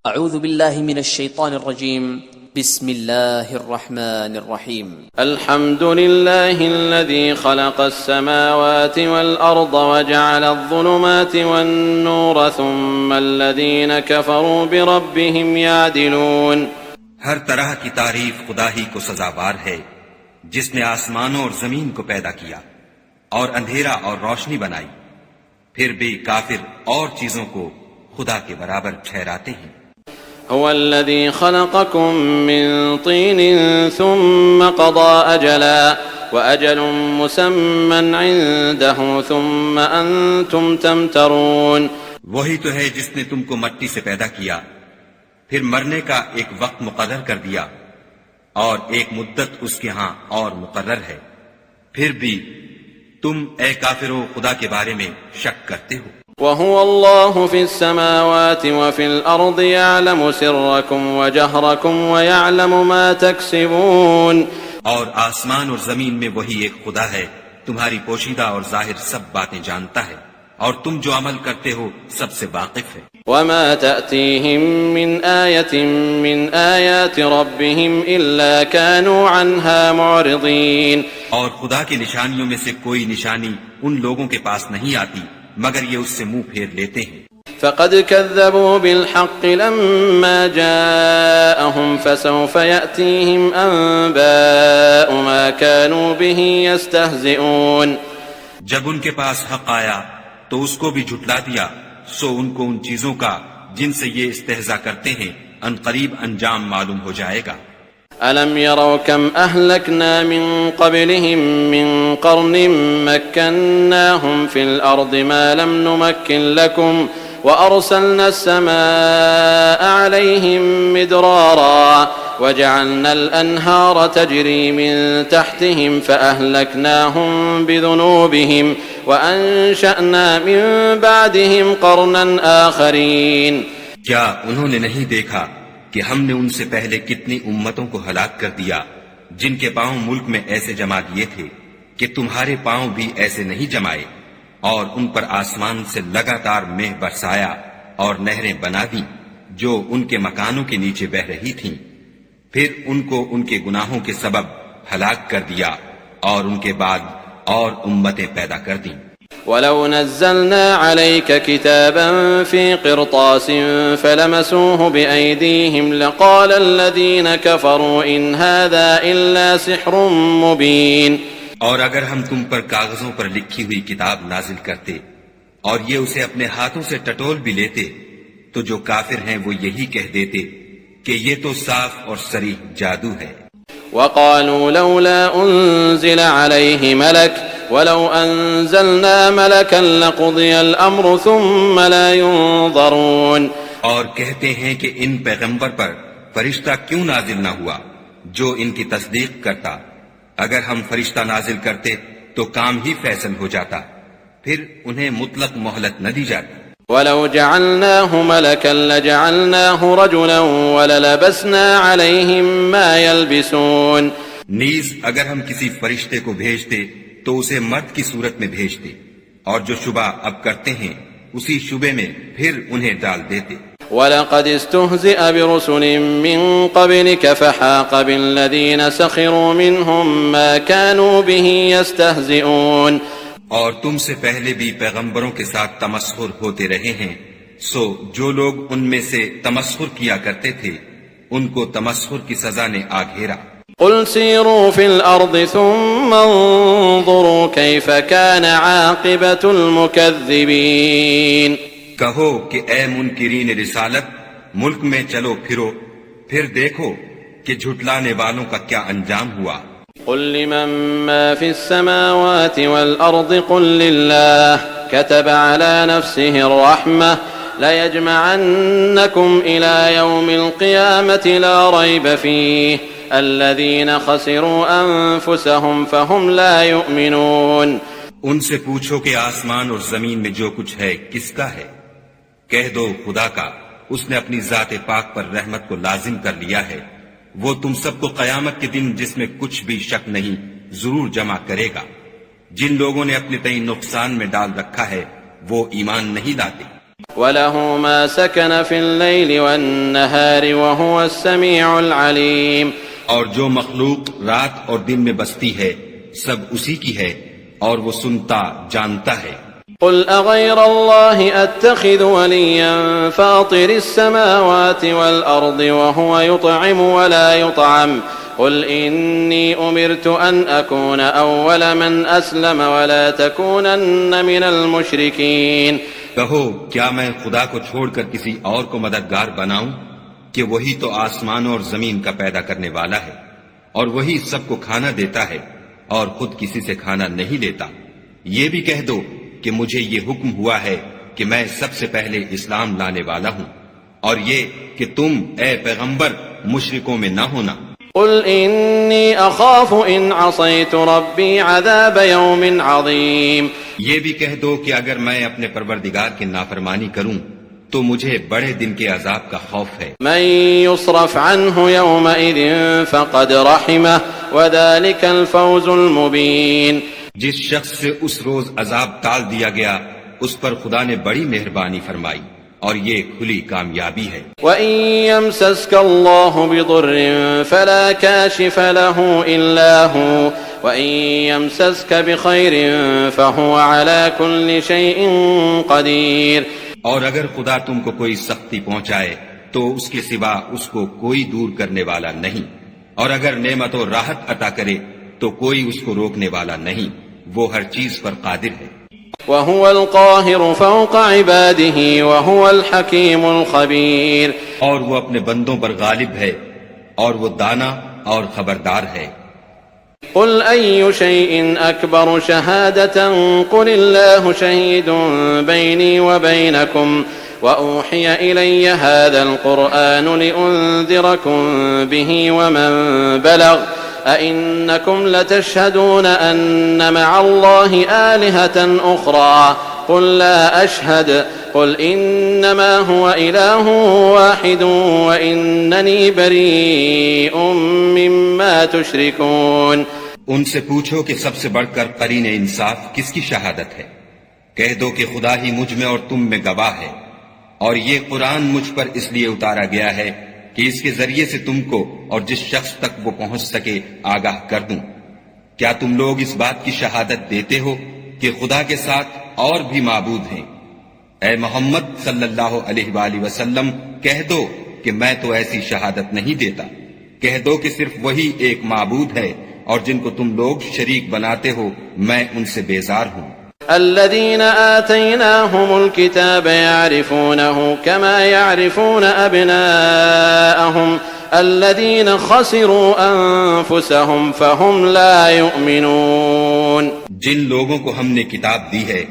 اعوذ باللہ من الشیطان الرجیم بسم اللہ الرحمن الرحیم الحمد للہ الذی خلق السماوات والارض وجعل الظلمات والنور ثم الذین کفروا بربهم یعدلون۔ ہر طرح کی تعریف خدا ہی کو سزاوار ہے جس نے آسمانوں اور زمین کو پیدا کیا اور اندھیرا اور روشنی بنائی، پھر بھی کافر اور چیزوں کو خدا کے برابر ٹھہراتے ہیں۔ هو الذي خلقكم من طين ثم قضى أجلا وأجل مسمى عنده ثم أنتم تمترون۔ وہی تو ہے جس نے تم کو مٹی سے پیدا کیا، پھر مرنے کا ایک وقت مقرر کر دیا اور ایک مدت اس کے ہاں اور مقرر ہے، پھر بھی تم اے کافرو خدا کے بارے میں شک کرتے ہو۔ وَهُوَ اللَّهُ فِي السَّمَاوَاتِ وَفِي الْأَرْضِ يَعْلَمُ سِرَّكُمْ وَجَهْرَكُمْ وَيَعْلَمُ مَا تَكْسِبُونَ۔ اور آسمان اور زمین میں وہی ایک خدا ہے، تمہاری پوشیدہ اور ظاہر سب باتیں جانتا ہے، اور تم جو عمل کرتے ہو سب سے واقف ہے۔ وَمَا تَأْتِيهِم مِّنْ آيَةٍ مِّنْ آيَاتِ رَبِّهِمْ إِلَّا كَانُوا عَنْهَا مُعْرِضِينَ۔ اور خدا کی نشانیوں میں سے کوئی نشانی ان لوگوں کے پاس نہیں آتی مگر یہ اس سے منہ پھیر لیتے ہیں۔ فقد كذبوا بالحق لما جاءهم فسوف يأتيهم أنباء ما كانوا به يستهزئون۔ جب ان کے پاس حق آیا تو اس کو بھی جھٹلا دیا، سو ان کو ان چیزوں کا جن سے یہ استہزاء کرتے ہیں ان قریب انجام معلوم ہو جائے گا۔ أَلَمْ يَرَوْا كَمْ أَهْلَكْنَا مِنْ قَبْلِهِمْ مِنْ قَرْنٍ مَكَّنَّاهُمْ فِي الْأَرْضِ مَا لَمْ نُمَكِّنْ لَكُمْ وَأَرْسَلْنَا السَّمَاءَ عَلَيْهِمْ مِدْرَارًا وَجَعَلْنَا الْأَنْهَارَ تَجْرِي مِنْ تَحْتِهِمْ فَأَهْلَكْنَاهُمْ بِذُنُوبِهِمْ وَأَنْشَأْنَا مِنْ بَعْدِهِمْ قَرْنًا آخَرِينَ۔ کیا انہوں نے نہیں دیکھا کہ ہم نے ان سے پہلے کتنی امتوں کو ہلاک کر دیا جن کے پاؤں ملک میں ایسے جما دیے تھے کہ تمہارے پاؤں بھی ایسے نہیں جمائے، اور ان پر آسمان سے لگاتار مہ برسایا اور نہریں بنا دیں جو ان کے مکانوں کے نیچے بہ رہی تھیں، پھر ان کو ان کے گناہوں کے سبب ہلاک کر دیا اور ان کے بعد اور امتیں پیدا کر دیں۔ وَلَوْ نَزَّلْنَا عَلَيْكَ كِتَابًا فِي قِرْطَاسٍ فَلَمَسُوهُ بِأَيْدِيهِمْ لَقَالَ الَّذِينَ كَفَرُوا إِنْ هَذَا إِلَّا سِحْرٌ مُبِينٌ۔ اور اگر ہم تم پر کاغذوں پر لکھی ہوئی کتاب نازل کرتے اور یہ اسے اپنے ہاتھوں سے ٹٹول بھی لیتے تو جو کافر ہیں وہ یہی کہہ دیتے کہ یہ تو صاف اور صریح جادو ہے۔ وَقَالُوا لَوْلَا أُنزِلَ عَلَيْهِ مَلَكٌ وَلَوْ أَنزَلْنَا مَلَكًا لَقُضِيَ الْأَمْرُ ثُمَّ لَا يُنظَرُونَ۔ اور کہتے ہیں کہ ان پیغمبر پر فرشتہ کیوں نازل نہ ہوا جو ان کی تصدیق کرتا، اگر ہم فرشتہ نازل کرتے تو کام ہی فیصل ہو جاتا، پھر انہیں مطلق مہلت نہ دی جاتی۔ وَلَوْ جَعَلْنَاهُ مَلَكًا لَجَعَلْنَاهُ رَجُلًا وَلَلَبَسْنَا عَلَيْهِمْ مَا يَلْبِسُونَ۔ نیز اگر ہم کسی فرشتے کو بھیجتے تو اسے مرد کی صورت میں بھیجتے، اور جو شبہ اب کرتے ہیں اسی شبے میں پھر انہیں ڈال دیتے۔ وَلَقَدِ اسْتُهْزِئَ بِرُسُلٍ مِّن قَبْلِكَ فَحَاقَ بِالَّذِينَ سَخِرُوا مِنْهُم مَّا كَانُوا بِهِ يَسْتَهْزِئُونَ۔ اور تم سے پہلے بھی پیغمبروں کے ساتھ تمسخر ہوتے رہے ہیں، سو جو لوگ ان میں سے تمسخر کیا کرتے تھے ان کو تمسخر کی سزا نے آ گھیرا۔ قُلْ سِيرُوا فِي الْأَرْضِ ثُمَّ انظُرُوا كَيْفَ كَانَ عَاقِبَةُ الْمُكَذِّبِينَ۔ کہو کہ اے منکرین رسالت، ملک میں چلو پھرو، پھر دیکھو کہ جھٹلانے والوں کا کیا انجام ہوا۔ قل لمن ما في السماوات والأرض قل لله كتب على نفسه الرحمة ليجمعنكم إلى يوم القيامة لا ريب فيه الذين خسروا أنفسهم فهم لا يؤمنون۔ ان سے پوچھو کہ آسمان اور زمین میں جو کچھ ہے کس کا ہے؟ کہہ دو خدا کا، اس نے اپنی ذات پاک پر رحمت کو لازم کر لیا ہے، وہ تم سب کو قیامت کے دن جس میں کچھ بھی شک نہیں ضرور جمع کرے گا۔ جن لوگوں نے اپنے تئیں نقصان میں ڈال رکھا ہے وہ ایمان نہیں لاتے۔ وَلَهُ مَا سَكَنَ فِي اللَّيْلِ وَالنَّهَارِ وَهُوَ السَّمِيعُ الْعَلِيمُ. اور جو مخلوق رات اور دن میں بستی ہے سب اسی کی ہے اور وہ سنتا جانتا ہے. قل أغير الله أتخذ وليا فاطر السماوات والأرض وهو يطعم ولا يطعم قل إني أمرت أن أكون أول من أسلم ولا تكونن من المشركين. کہو کیا میں خدا کو چھوڑ کر کسی اور کو مددگار بناؤں کہ وہی تو آسمانوں اور زمین کا پیدا کرنے والا ہے اور وہی سب کو کھانا دیتا ہے اور خود کسی سے کھانا نہیں لیتا. یہ بھی کہہ دو کہ مجھے یہ حکم ہوا ہے کہ میں سب سے پہلے اسلام لانے والا ہوں اور یہ کہ تم اے پیغمبر مشرکوں میں نہ ہونا. قل انی اخاف ان عصیت ربی عذاب یوم عظیم. یہ بھی کہہ دو کہ اگر میں اپنے پروردگار کی نافرمانی کروں تو مجھے بڑے دن کے عذاب کا خوف ہے. من یصرف عنہ یومئذ فقد رحمہ وذلک الفوز المبین. جس شخص سے اس روز عذاب ٹال دیا گیا اس پر خدا نے بڑی مہربانی فرمائی اور یہ کھلی کامیابی ہے. وَإِن يَمْسَسْكَ اللَّهُ بِضُرٍّ فَلَا كَاشِفَ لَهُ إِلَّا هُوَ وَإِن يَمْسَسْكَ بِخَيْرٍ فَهُوَ عَلَى كُلِّ شَيْءٍ قَدِيرٌ. اور اگر خدا تم کو کوئی سختی پہنچائے تو اس کے سوا اس کو کوئی دور کرنے والا نہیں اور اگر نعمت و راحت عطا کرے تو کوئی اس کو روکنے والا نہیں. وہ ہر چیز پر قادر ہے. وَهُوَ الْقَاهِرُ فَوْقَ عِبَادِهِ وَهُوَ الْحَكِيمُ الْخَبِيرُ. اور وہ اپنے بندوں پر غالب ہے اور وہ دانا اور خبردار ہے. قُلْ أَيُّ شَيْءٍ أَكْبَرُ شَهَادَةً قُلِ اللَّهُ شَهِيدٌ بَيْنِي وَبَيْنَكُمْ وَأُوحِيَ إِلَيَّ هَذَا الْقُرْآنُ لِأُنذِرَكُمْ بِهِ وَمَن بَلَغَ أَإِنَّكُمْ لَتَشْهَدُونَ أَنَّ مَعَ اللَّهِ آلِهَةً أُخْرَى قُلْ لَا أَشْهَدُ قُلْ إِنَّمَا هُوَ إِلَٰهٌ وَاحِدٌ وَإِنَّنِي بَرِيءٌ مِّمَّا تُشْرِكُونَ. ان سے پوچھو کہ سب سے بڑھ کر قرین انصاف کس کی شہادت ہے. کہہ دو کہ خدا ہی مجھ میں اور تم میں گواہ ہے اور یہ قرآن مجھ پر اس لیے اتارا گیا ہے کہ اس کے ذریعے سے تم کو اور جس شخص تک وہ پہنچ سکے آگاہ کر دوں. کیا تم لوگ اس بات کی شہادت دیتے ہو کہ خدا کے ساتھ اور بھی معبود ہیں؟ اے محمد صلی اللہ علیہ وآلہ وسلم کہہ دو کہ میں تو ایسی شہادت نہیں دیتا. کہہ دو کہ صرف وہی ایک معبود ہے اور جن کو تم لوگ شریک بناتے ہو میں ان سے بیزار ہوں. الذين آتيناهم الكتاب يعرفونه كما يعرفون أبناءهم الذين خسروا أنفسهم فهم لا يؤمنون. جن لوگوں کو ہم نے کتاب دی ہے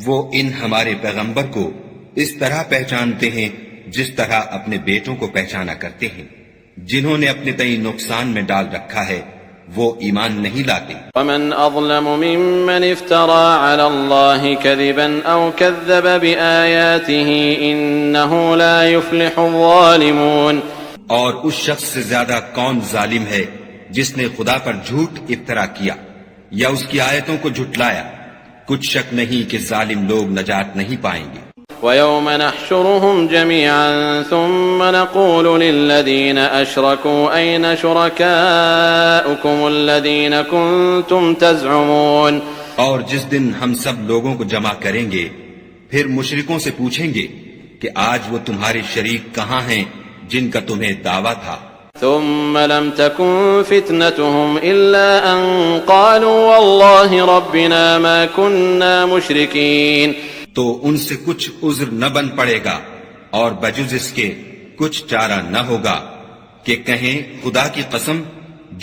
وہ ان ہمارے پیغمبر کو اس طرح پہچانتے ہیں جس طرح اپنے بیٹوں کو پہچانا کرتے ہیں. جنہوں نے اپنے تئیں نقصان میں ڈال رکھا ہے وہ ایمان نہیں لاتے. ومن اظلم ممن افترى على الله كذبا او كذب بآياته انه لا يفلح الظالمون. اور اس شخص سے زیادہ کون ظالم ہے جس نے خدا پر جھوٹ افترا کیا یا اس کی آیتوں کو جھٹلایا. کچھ شک نہیں کہ ظالم لوگ نجات نہیں پائیں گے. وَيَوْمَ نَحْشُرُهُمْ جَمِيعًا ثُمَّ نَقُولُ لِلَّذِينَ أَشْرَكُوا أَيْنَ شُرَكَاؤُكُمُ الَّذِينَ كُنتُمْ تَزْعُمُونَ. اور جس دن ہم سب لوگوں کو جمع کریں گے پھر مشرکوں سے پوچھیں گے کہ آج وہ تمہارے شریک کہاں ہیں جن کا تمہیں دعویٰ تھا. ثم لم تكن فتنتهم إلا أن قالوا والله ربنا ما كنا مشركين. تو ان سے کچھ عذر نہ بن پڑے گا اور بجز اس کے کچھ چارہ نہ ہوگا کہ کہیں خدا کی قسم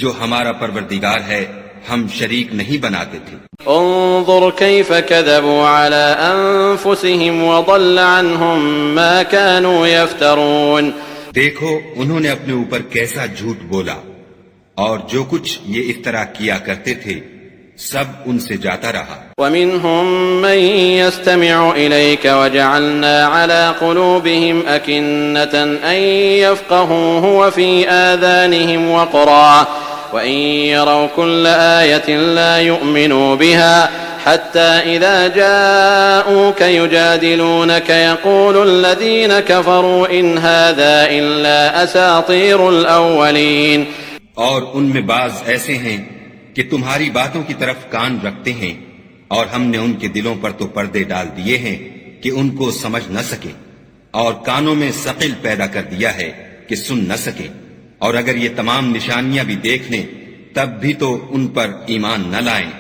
جو ہمارا پروردگار ہے ہم شریک نہیں بناتے تھے. انظر كيف كذبوا على أنفسهم وضل عنهم ما كانوا يفترون. دیکھو انہوں نے اپنے اوپر کیسا جھوٹ بولا اور جو کچھ یہ افترا کیا کرتے تھے سب ان سے جاتا رہا. وَمِنْهُمْ مَنْ يَسْتَمِعُ إِلَيْكَ وَجَعَلْنَا عَلَى قُلُوبِهِمْ أَكِنَّةً أَنْ يَفْقَهُوهُ وَفِي آذَانِهِمْ وَقْرًا وَإِنْ يَرَوْا كُلَّ آيَةٍ لَا يُؤْمِنُوا بِهَا حتى إذا جاءوك يجادلونك يقول الذين كفروا إن هذا إلا أساطير الأولين. اور ان میں بعض ایسے ہیں کہ تمہاری باتوں کی طرف کان رکھتے ہیں، اور ہم نے ان کے دلوں پر تو پردے ڈال دیے ہیں کہ ان کو سمجھ نہ سکیں، اور کانوں میں ثقل پیدا کر دیا ہے کہ سن نہ سکیں، اور اگر یہ تمام نشانیاں بھی دیکھ لیں تب بھی تو ان پر ایمان نہ لائیں،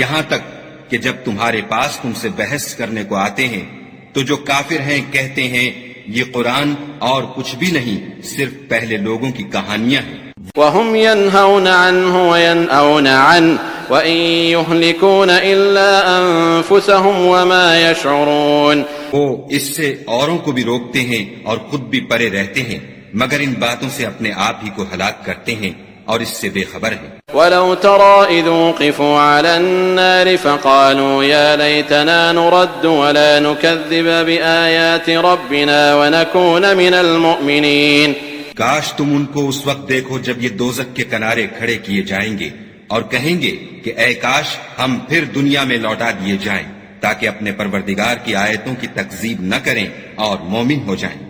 یہاں تک کہ جب تمہارے پاس تم سے بحث کرنے کو آتے ہیں تو جو کافر ہیں کہتے ہیں یہ قرآن اور کچھ بھی نہیں، صرف پہلے لوگوں کی کہانیاں ہیں. وهم ينهون عنه وينأون عنه وإن يهلكون إلا أنفسهم وما يشعرون. وہ اس سے اوروں کو بھی روکتے ہیں اور خود بھی پرے رہتے ہیں، مگر ان باتوں سے اپنے آپ ہی کو ہلاک کرتے ہیں اور اس سے بے خبر ہیں. ولو ترى إذ وقفوا على النار فقالوا يا ليتنا نرد ولا نكذب بآيات ربنا ونكون من المؤمنين. کاش تم ان کو اس وقت دیکھو جب یہ دوزخ کے کنارے کھڑے کیے جائیں گے اور کہیں گے کہ اے کاش ہم پھر دنیا میں لوٹا دیے جائیں تاکہ اپنے پروردگار کی آیتوں کی تکذیب نہ کریں اور مومن ہو جائیں.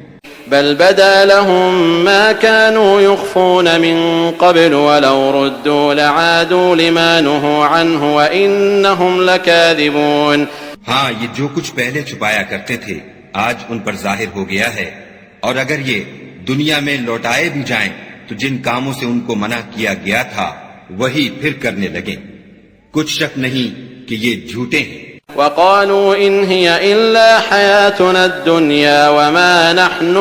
بل بدا لهم ما كانوا يخفون من قبل ولو ردوا لعادوا لما نهوا عنه وإنهم لكاذبون. ہاں، یہ جو کچھ پہلے چھپایا کرتے تھے آج ان پر ظاہر ہو گیا ہے، اور اگر یہ دنیا میں لوٹائے بھی جائیں تو جن کاموں سے ان کو منع کیا گیا تھا وہی پھر کرنے لگیں. کچھ شک نہیں کہ یہ جھوٹے ہیں. وقالوا إن هي إلا حياتنا الدنيا وما نحن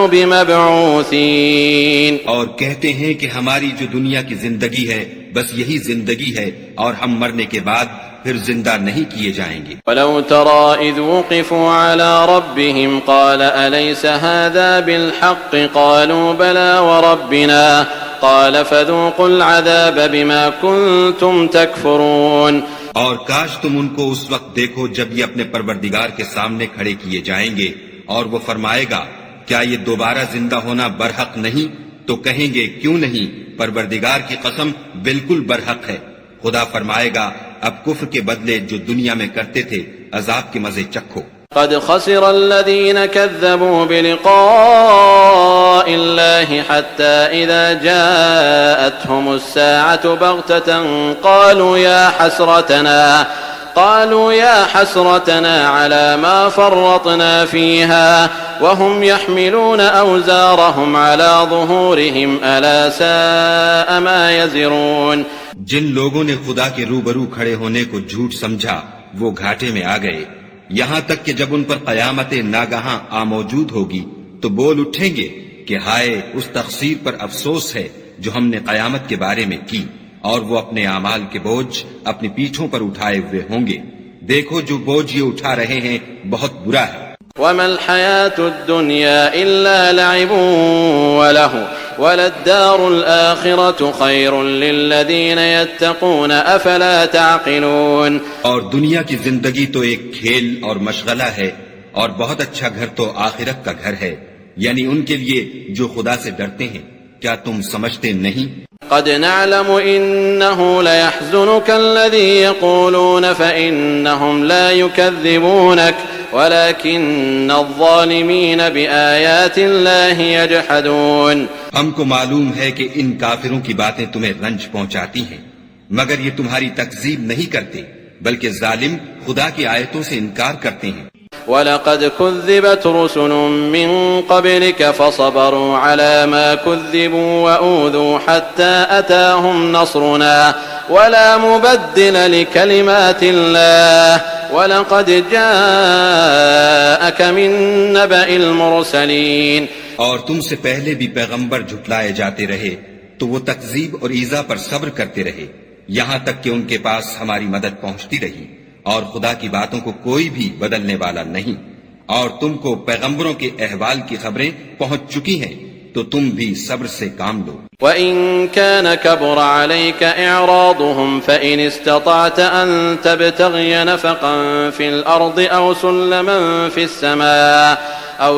بمبعوثين. اور کہتے ہیں کہ ہماری جو دنیا کی زندگی ہے بس یہی زندگی ہے اور ہم مرنے کے بعد پھر زندہ نہیں کیے جائیں گے. ولو ترى إذ وقفوا على ربهم قال أليس هذا بالحق قالوا بلى وربنا قال فذوقوا العذاب بما كنتم تكفرون. اور کاش تم ان کو اس وقت دیکھو جب یہ اپنے پروردگار کے سامنے کھڑے کیے جائیں گے اور وہ فرمائے گا کیا یہ دوبارہ زندہ ہونا برحق نہیں؟ تو کہیں گے کیوں نہیں، پروردگار کی قسم بالکل برحق ہے. خدا فرمائے گا اب کفر کے بدلے جو دنیا میں کرتے تھے عذاب کے مزے چکھو. قد خسر الذين كذبوا بلقاء الله حتى إذا جاءتهم الساعة بغتة قالوا يا حسرتنا على ما فرطنا فيها وهم يحملون أوزارهم على ظهورهم ألا ساء ما يزرون. جن لوگوں نے خدا کے روبرو کھڑے ہونے کو جھوٹ سمجھا وہ گھاٹے میں آ گئے، یہاں تک کہ جب ان پر قیامت ناگہاں موجود ہوگی تو بول اٹھیں گے کہ ہائے اس تقصیر پر افسوس ہے جو ہم نے قیامت کے بارے میں کی، اور وہ اپنے اعمال کے بوجھ اپنی پیٹھوں پر اٹھائے ہوئے ہوں گے. دیکھو جو بوجھ یہ اٹھا رہے ہیں بہت برا ہے. وما الحياة الدنيا إلا لعب وله وللدار الآخرة خير للذين يتقون أفلا تعقلون. اور دنیا کی زندگی تو ایک کھیل اور مشغلہ ہے، اور بہت اچھا گھر تو آخرت کا گھر ہے، یعنی ان کے لیے جو خدا سے ڈرتے ہیں. کیا تم سمجھتے نہیں؟ قد نعلم إنه ليحزنك الذي يقولون فإنهم لا يكذبونك ولكن الظالمين بآيات الله يجحدون. ہم کو معلوم ہے کہ ان کافروں کی باتیں تمہیں رنج پہنچاتی ہیں، مگر یہ تمہاری تکذیب نہیں کرتے بلکہ ظالم خدا کی آیتوں سے انکار کرتے ہیں. وَلَقَدْ كُذِّبَتْ رُسُلٌ مِّن قَبْلِكَ فَصَبَرُوا عَلَى مَا كُذِّبُوا وَأُوذُوا حَتَّى أَتَاهُمْ نَصْرُنَا وَلَا مُبَدِّلَ لِكَلِمَاتِ اللَّهِ وَلَقَدْ جَاءَكَ مِن نَّبَإِ الْمُرْسَلِينَ. اور تم سے پہلے بھی پیغمبر جھٹلائے جاتے رہے تو وہ تکذیب اور ایذا پر صبر کرتے رہے یہاں تک کہ ان کے پاس ہماری مدد پہنچتی رہی، اور خدا کی باتوں کو کوئی بھی بدلنے والا نہیں. اور تم کو پیغمبروں کے احوال کی خبریں پہنچ چکی ہیں تو تم بھی صبر سے کام لو. وَإِن كَانَ كَبُرَ عَلَيْكَ إِعْرَاضُهُمْ فَإِنِ اسْتَطَعْتَ أَن تَبْتَغِيَ نَفَقًا فِي الْأَرْضِ أَوْ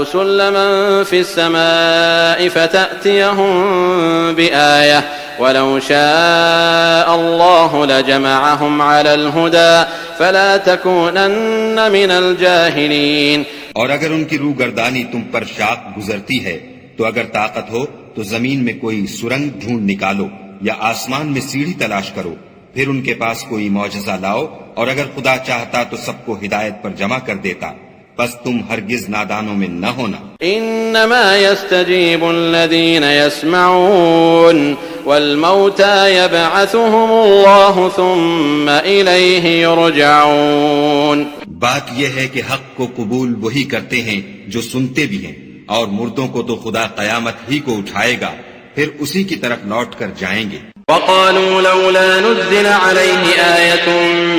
سُلَّمًا فِي السَّمَاءِ فَتَأْتِيَهُم بِآيَةٍ ولو شاء الله لجمعهم على الهدى فلا تكونن من الجاهلين. اور اگر ان کی روگردانی تم پر شاق گزرتی ہے تو اگر طاقت ہو تو زمین میں کوئی سرنگ ڈھونڈ نکالو یا آسمان میں سیڑھی تلاش کرو، پھر ان کے پاس کوئی معجزہ لاؤ، اور اگر خدا چاہتا تو سب کو ہدایت پر جمع کر دیتا، بس تم ہرگز نادانوں میں نہ ہونا. انما يستجيب الذين يسمعون والموتى يبعثهم الله ثم اليه يرجعون. بات یہ ہے کہ حق کو قبول وہی کرتے ہیں جو سنتے بھی ہیں، اور مردوں کو تو خدا قیامت ہی کو اٹھائے گا، پھر اسی کی طرف لوٹ کر جائیں گے. وقالوا لولا نزل عليه آية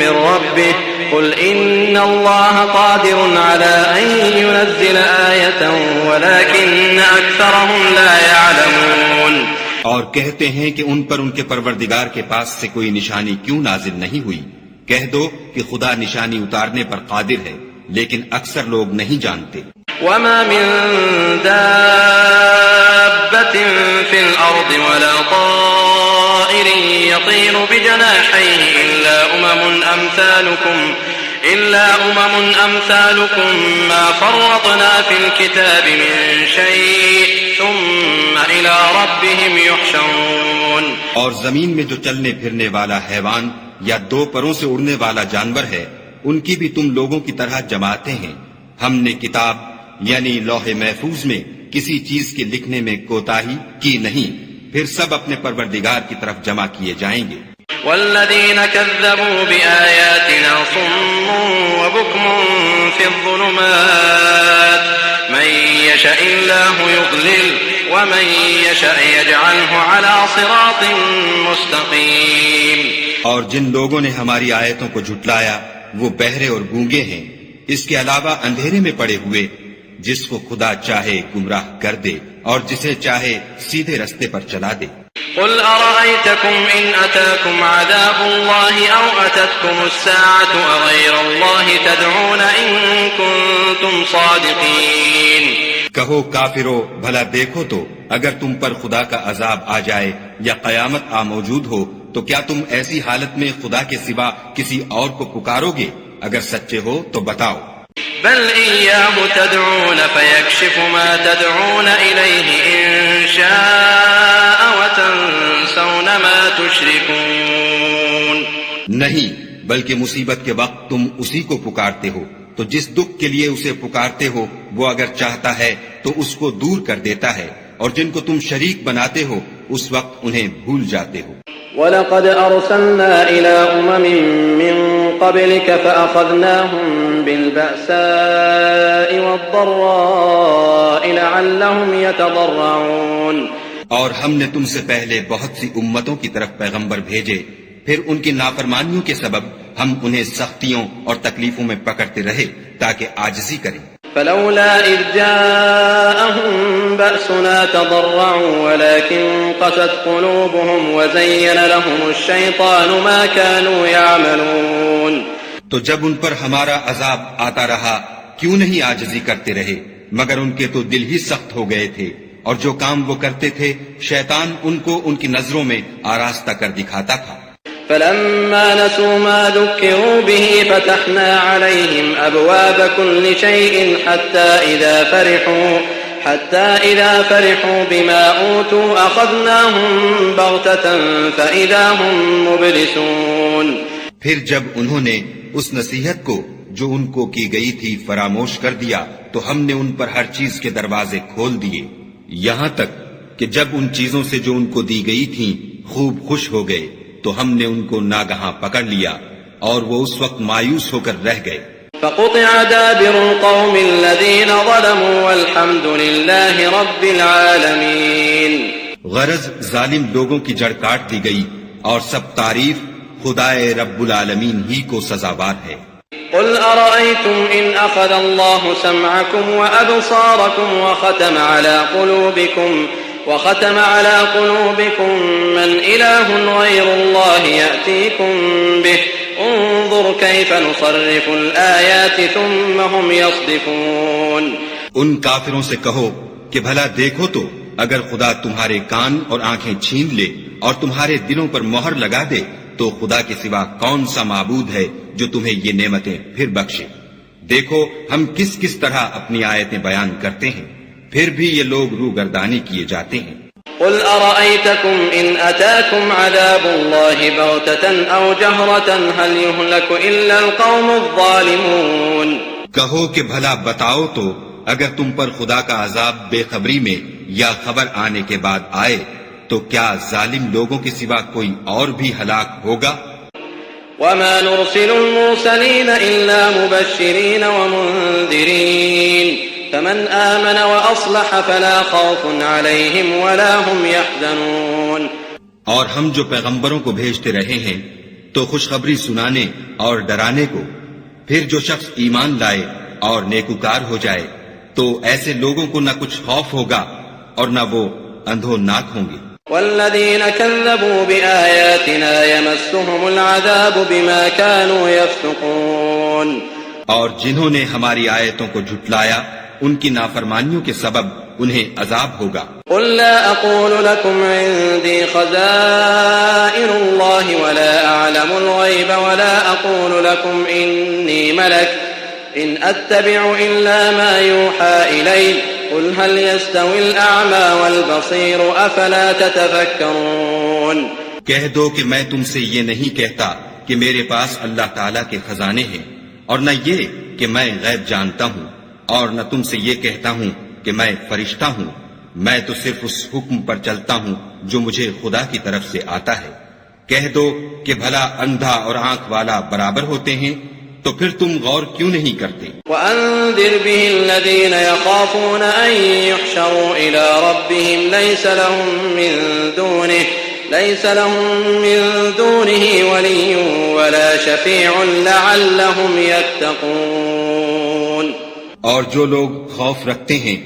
من ربه قل إن الله قادر على أن ينزل آية ولكن أكثرهم لا يعلمون. اور کہتے ہیں کہ ان پر ان کے پروردگار کے پاس سے کوئی نشانی کیوں نازل نہیں ہوئی. کہہ دو کہ خدا نشانی اتارنے پر قادر ہے، لیکن اکثر لوگ نہیں جانتے. وما من دابة في الأرض ولا طائر يطير بجناحيه إلا أمم أمثالكم ما فرطنا في الكتاب من شيء ثم إلى ربهم يحشرون. اور زمین میں جو چلنے پھرنے والا حیوان یا دو پروں سے اڑنے والا جانور ہے، ان کی بھی تم لوگوں کی طرح جماعتیں ہیں. ہم نے کتاب یعنی لوح محفوظ میں کسی چیز کے لکھنے میں کوتاہی کی نہیں، پھر سب اپنے پروردگار کی طرف جمع کیے جائیں گے. والذين كذبوا بآياتنا صم وبكم في الظلمات من يشاء الله يضلل ومن يشاء يجعله على صراط مستقيم. اور جن لوگوں نے ہماری آیتوں کو جھٹلایا وہ بہرے اور گونگے ہیں، اس کے علاوہ اندھیرے میں پڑے ہوئے. جس کو خدا چاہے گمراہ کر دے اور جسے چاہے سیدھے رستے پر چلا دے. قل أرأيتكم إن أتاكم عذاب الله أو أتتكم الساعة أغير الله تدعون إن كنتم صادقين. کہو کافرو، بھلا دیکھو تو اگر تم پر خدا کا عذاب آ جائے یا قیامت موجود ہو تو کیا تم ایسی حالت میں خدا کے سوا کسی اور کو پکارو گے؟ اگر سچے ہو تو بتاؤ. بل إياه تدعون فيكشف ما تدعون إليه إن شاء وتنسون ما تشركون. نہیں، بلکہ مصیبت کے وقت تم اسی کو پکارتے ہو، تو جس دکھ کے لیے اسے پکارتے ہو وہ اگر چاہتا ہے تو اس کو دور کر دیتا ہے، اور جن کو تم شریک بناتے ہو اس وقت انہیں بھول جاتے ہو. وَلَقَدْ أَرْسَلْنَا إِلَىٰ أُمَمٍ مِّن قَبْلِكَ فَأَخَذْنَاهُم بِالْبَأْسَاءِ وَالضَّرَّاءِ لَعَلَّهُمْ يَتَضَرَّعُونَ. اور ہم نے تم سے پہلے بہت سی امتوں کی طرف پیغمبر بھیجے، پھر ان کی نافرمانیوں کے سبب ہم انہیں سختیوں اور تکلیفوں میں پکڑتے رہے تاکہ عاجزی کریں. فلولا إذ جاءهم بأسنا تضرعوا ولكن قست قلوبهم وزين لهم الشيطان ما كانوا يعملون. تو جب ان پر ہمارا عذاب آتا رہا کیوں نہیں عاجزی کرتے رہے، مگر ان کے تو دل ہی سخت ہو گئے تھے، اور جو کام وہ کرتے تھے شیطان ان کو ان کی نظروں میں آراستہ کر دکھاتا تھا. فلما نسوا ما ذكروا به فتحنا عليهم أبواب كل شيء حتى إذا فرحوا بما أوتوا أخذناهم بغتة فإذا هم مبلسون. پھر جب انہوں نے اس نصیحت کو جو ان کو کی گئی تھی فراموش کر دیا تو ہم نے ان پر ہر چیز کے دروازے کھول دیے، یہاں تک کہ جب ان چیزوں سے جو ان کو دی گئی تھیں خوب خوش ہو گئے تو ہم نے ان کو ناگہاں پکڑ لیا اور وہ اس وقت مایوس ہو کر رہ گئے. فقطع دابر القوم الذين ظلموا والحمد لله رب العالمين. غرض ظالم لوگوں کی جڑ کاٹ دی گئی اور سب تعریف خدائے رب العالمین ہی کو سزاوار ہے. قل أرأيتم إن أخذ الله سمعكم وأبصاركم وختم على قلوبكم من إله غير الله يأتيكم به انظر كيف نصرف الآيات ثم هم يصدفون. ان کافروں سے کہو کہ بھلا دیکھو تو اگر خدا تمہارے کان اور آنکھیں چھین لے اور تمہارے دلوں پر مہر لگا دے تو خدا کے سوا کون سا معبود ہے جو تمہیں یہ نعمتیں پھر بخشے؟ دیکھو ہم کس کس طرح اپنی آیتیں بیان کرتے ہیں، پھر بھی یہ لوگ روگردانی کیے جاتے ہیں۔ قل أرأيتكم إن أتاكم عذاب الله بغتة أو جهرة هل يهلك إلا القوم الظالمون؟ کہو کہ بھلا بتاؤ تو اگر تم پر خدا کا عذاب بے خبری میں یا خبر آنے کے بعد آئے تو کیا ظالم لوگوں کے سوا کوئی اور بھی ہلاک ہوگا؟ وما نرسل المرسلين إلا مبشرين ومنذرين فمن آمن وأصلح فلا خوف عليهم ولا هم يحزنون۔ اور ہم جو پیغمبروں کو بھیجتے رہے ہیں تو خوشخبری سنانے اور ڈرانے کو، پھر جو شخص ایمان لائے اور نیکوکار ہو جائے تو ایسے لوگوں کو نہ کچھ خوف ہوگا اور نہ وہ اندھوناک ہوں گے۔ والذين كذبوا بآياتنا يمسهم العذاب بما كانوا يفسقون۔ اور جنہوں نے ہماری آیتوں کو جھٹلایا ان کی نافرمانیوں کے سبب انہیں عذاب ہوگا۔ قل لا أقول لكم عندي خزائن الله ولا أعلم الغيب ولا أقول لكم إني ملك إن أتبع إلا ما يوحى إلي قل هل يستوي الأعمى والبصير أفلا تتفكرون۔ کہہ دو کہ میں تم سے یہ نہیں کہتا کہ میرے پاس اللہ تعالیٰ کے خزانے ہیں، اور نہ یہ کہ میں غیب جانتا ہوں، اور نہ تم سے یہ کہتا ہوں کہ میں فرشتہ ہوں، میں تو صرف اس حکم پر چلتا ہوں جو مجھے خدا کی طرف سے آتا ہے۔ کہہ دو کہ بھلا اندھا اور آنکھ والا برابر ہوتے ہیں، تو پھر تم غور کیوں نہیں کرتے؟ وَأَنذِرْ بِهِ الَّذِينَ يَخَافُونَ أَن يُحْشَرُوا إِلَى رَبِّهِمْ لَيْسَ لَهُم مِّن دُونِهِ وَلِيٌّ وَلَا شَفِيعٌ لَعَلَّهُمْ يَتَّقُونَ۔ اور جو لوگ خوف رکھتے ہیں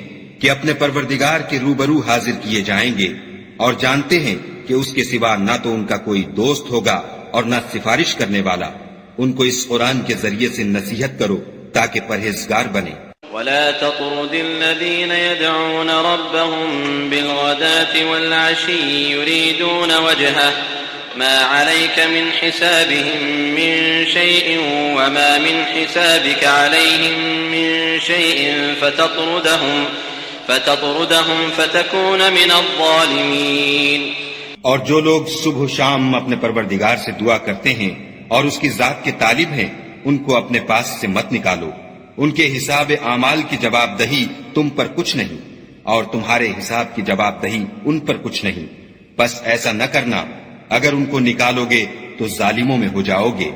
کہ اپنے پروردگار کے روبرو حاضر کیے جائیں گے اور جانتے ہیں کہ اس کے سوا نہ تو ان کا کوئی دوست ہوگا اور نہ سفارش کرنے والا، ان کو اس قرآن کے ذریعے سے نصیحت کرو تاکہ پرہیزگار بنے۔ ولا تطرد الذين يدعون ربهم بالغداة والعشي يريدون وجهه ما عليك من حسابهم من شيء وما من حسابك عليهم من شيء فتطردهم فتكون من الظالمين۔ اور جو لوگ صبح و شام اپنے پروردگار سے دعا کرتے ہیں اور اس کی ذات کے طالب ہیں، ان کو اپنے پاس سے مت نکالو، ان کے حساب اعمال کی جواب دہی تم پر کچھ نہیں اور تمہارے حساب کی جواب دہی ان پر کچھ نہیں، بس ایسا نہ کرنا، اگر ان کو نکالو گے تو ظالموں میں ہو جاؤ گے۔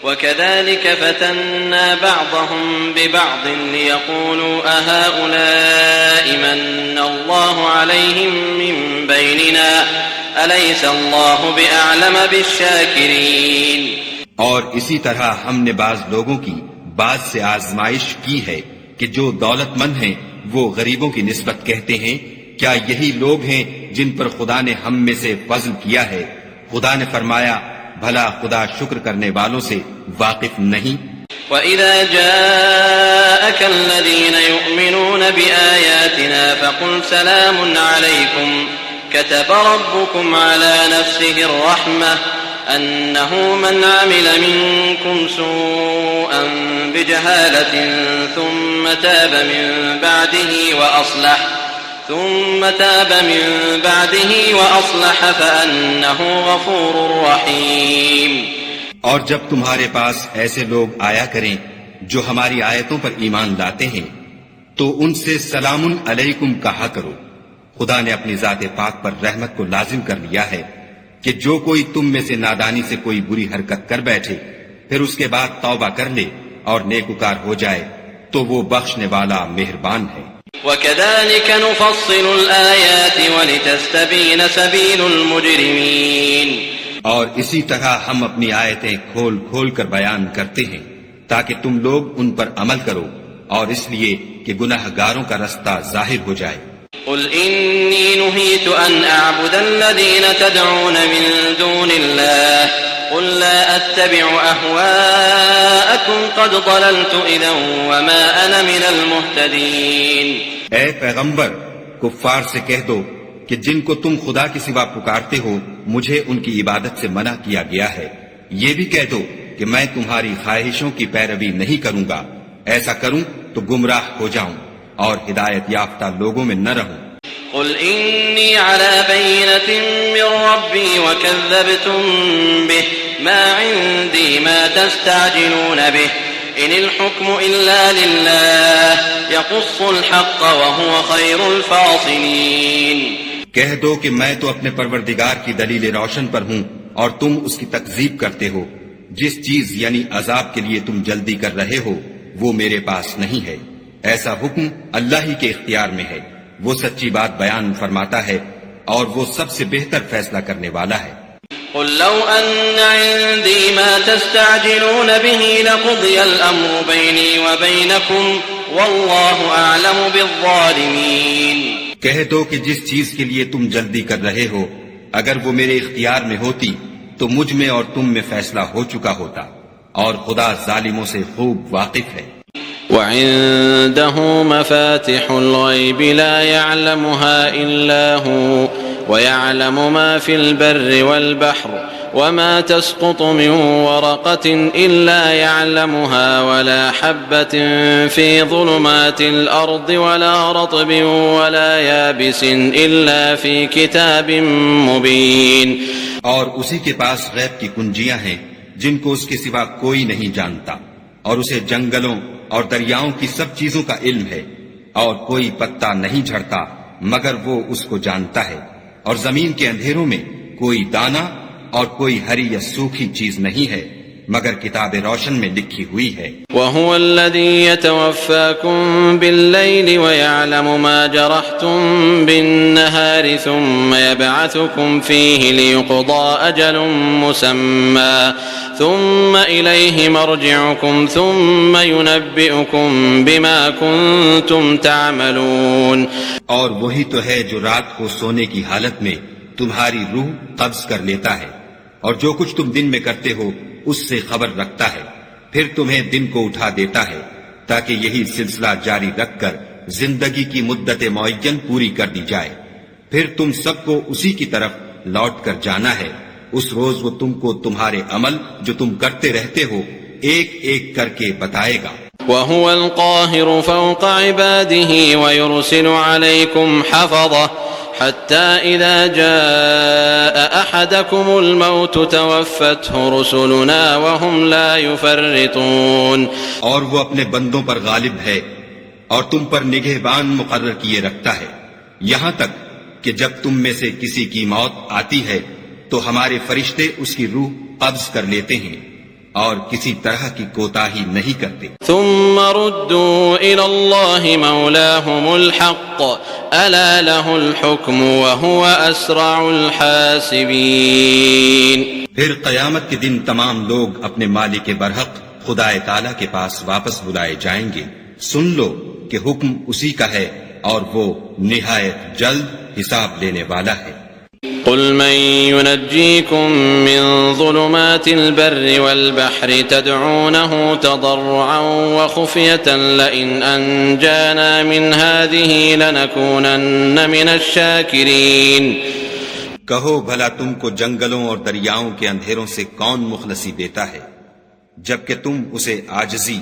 وَكَذَلِكَ فَتَنَّا بَعْضَهُمْ بِبَعْضٍ لِيَقُولُوا أَهَؤُلَاءِ مَنَّ اللَّهُ عَلَيْهِمْ مِنْ بَيْنِنَا أَلَيْسَ اللَّهُ بِأَعْلَمَ بِالشَّاكِرِينَ۔ اور اسی طرح ہم نے بعض لوگوں کی بعض سے آزمائش کی ہے کہ جو دولت مند ہیں وہ غریبوں کی نسبت کہتے ہیں کیا یہی لوگ ہیں جن پر خدا نے ہم میں سے فضل کیا ہے؟ خدا نے فرمایا بھلا خدا شکر کرنے والوں سے واقف نہیں؟ وَإِذَا جَاءَكَ الَّذِينَ يُؤْمِنُونَ بِآيَاتِنَا فَقُلْ سَلَامٌ عَلَيْكُمْ كَتَبَ رَبُّكُمْ عَلَى نَفْسِهِ الرَّحْمَةَ أنه من عمل منكم سوءا بجهالة ثم تاب من بعده وأصلح فأنه غفور رحيم۔ اور جب تمہارے پاس ایسے لوگ آیا کریں جو ہماری آیتوں پر ایمان لاتے ہیں تو ان سے سلام علیکم کہا کرو، خدا نے اپنی ذات پاک پر رحمت کو لازم کر لیا ہے کہ جو کوئی تم میں سے نادانی سے کوئی بری حرکت کر بیٹھے پھر اس کے بعد توبہ کر لے اور نیکوکار ہو جائے تو وہ بخشنے والا مہربان ہے۔ وَكَذَلِكَ نُفَصِّلُ الْآيَاتِ وَلِتَسْتَبِينَ سَبِيلُ الْمُجْرِمِينَ۔ اور اسی طرح ہم اپنی آیتیں کھول کھول کر بیان کرتے ہیں تاکہ تم لوگ ان پر عمل کرو اور اس لیے کہ گناہ گاروں کا رستہ ظاہر ہو جائے۔ قل إني نهيت أن أعبد الذين تدعون من دون الله قل لا أتبع أهواءكم قد ضللت إذا وما أنا من المهتدين۔ اے پیغمبر، کفار سے کہہ دو کہ جن کو تم خدا کے سوا پکارتے ہو مجھے ان کی عبادت سے منع کیا گیا ہے۔ یہ بھی کہہ دو کہ میں تمہاری خواہشوں کی پیروی نہیں کروں گا، ایسا کروں تو گمراہ ہو جاؤں اور ہدایت یافتہ لوگوں میں نہ رہوں۔ قل إني على بينة من ربي وكذبتم به ما عندي ما تستعجلون به إن الحكم إلا لله يقص الحق وهو خير الفاصلين۔ کہہ دو کہ میں تو اپنے پروردگار کی دلیل روشن پر ہوں اور تم اس کی تکذیب کرتے ہو۔ جس چیز یعنی عذاب کے لیے تم جلدی کر رہے ہو وہ میرے پاس نہیں ہے، ایسا حکم اللہ ہی کے اختیار میں ہے، وہ سچی بات بیان فرماتا ہے اور وہ سب سے بہتر فیصلہ کرنے والا ہے۔ قل لو أن عندي ما تستعجلون به لقضي الأمر بيني وبينكم والله أعلم بالظالمين۔ کہہ دو کہ جس چیز کے لیے تم جلدی کر رہے ہو اگر وہ میرے اختیار میں ہوتی تو مجھ میں اور تم میں فیصلہ ہو چکا ہوتا، اور خدا ظالموں سے خوب واقف ہے۔ وعنده مفاتح الغيب لا يعلمها إلا هو ويعلم ما في البر والبحر وما تسقط من ورقة إلا يعلمها ولا حبة في ظلمات الأرض ولا رطب ولا يابس إلا في كتاب مبين۔ اور اسی کے پاس غیب کی کنجیاں ہیں جن کو اس کے سوا کوئی نہیں جانتا، اور اسے جنگلوں اور دریاؤں کی سب چیزوں کا علم ہے، اور کوئی پتا نہیں جھڑتا مگر وہ اس کو جانتا ہے، اور زمین کے اندھیروں میں کوئی دانہ اور کوئی ہری یا سوکھی چیز نہیں ہے مگر کتاب روشن میں لکھی ہوئی ہے۔ وَهُوَ الَّذِي يَتَوَفَّاكُم بِاللَّيْلِ وَيَعْلَمُ مَا جَرَحْتُم بِالنَّهَارِ ثُمَّ يَبْعَثُكُمْ فِيهِ لِيُقْضَىٰ أَجَلٌ مُّسَمًّى ثُمَّ إِلَيْهِ مَرْجِعُكُمْ ثُمَّ يُنَبِّئُكُم بِمَا كُنتُمْ تَعْمَلُونَ۔ اور وہی تو ہے جو رات کو سونے کی حالت میں تمہاری روح قبض کر لیتا ہے، اور جو کچھ تم دن میں کرتے ہو اس سے خبر رکھتا ہے، پھر تمہیں دن کو اٹھا دیتا ہے تاکہ یہی سلسلہ جاری رکھ کر زندگی کی مدت معین پوری کر دی جائے، پھر تم سب کو اسی کی طرف لوٹ کر جانا ہے۔ اس روز وہ تم کو تمہارے عمل جو تم کرتے رہتے ہو ایک ایک کر کے بتائے گا۔ وَهُوَ الْقَاهِرُ فَوْقَ عِبَادِهِ وَيُرْسِلُ عَلَيْكُمْ حَفَظَةً حتى إذا جاء أحدكم الموت توفته رسلنا وهم لا يفرطون۔ اور وہ اپنے بندوں پر غالب ہے اور تم پر نگہبان مقرر کیے رکھتا ہے، یہاں تک کہ جب تم میں سے کسی کی موت آتی ہے تو ہمارے فرشتے اس کی روح قبض کر لیتے ہیں اور کسی طرح کی کوتاہی نہیں کرتے۔ ثم ردوا إلى الله مولاهم الحق ألا له الحكم وهو أسرع الحاسبين۔ پھر قیامت کے دن تمام لوگ اپنے مالک برحق خدا تعالی کے پاس واپس بلائے جائیں گے۔ سن لو کہ حکم اسی کا ہے اور وہ نہایت جلد حساب لینے والا ہے۔ قل من ينجيكم من ظلمات البر والبحر تدعونه تضرعا وخفية لئن أنجانا من هذه لنكونن من الشاكرين۔ کہو بھلا تم کو جنگلوں اور دریاؤں کے اندھیروں سے کون مخلصی دیتا ہے جبکہ تم اسے عاجزی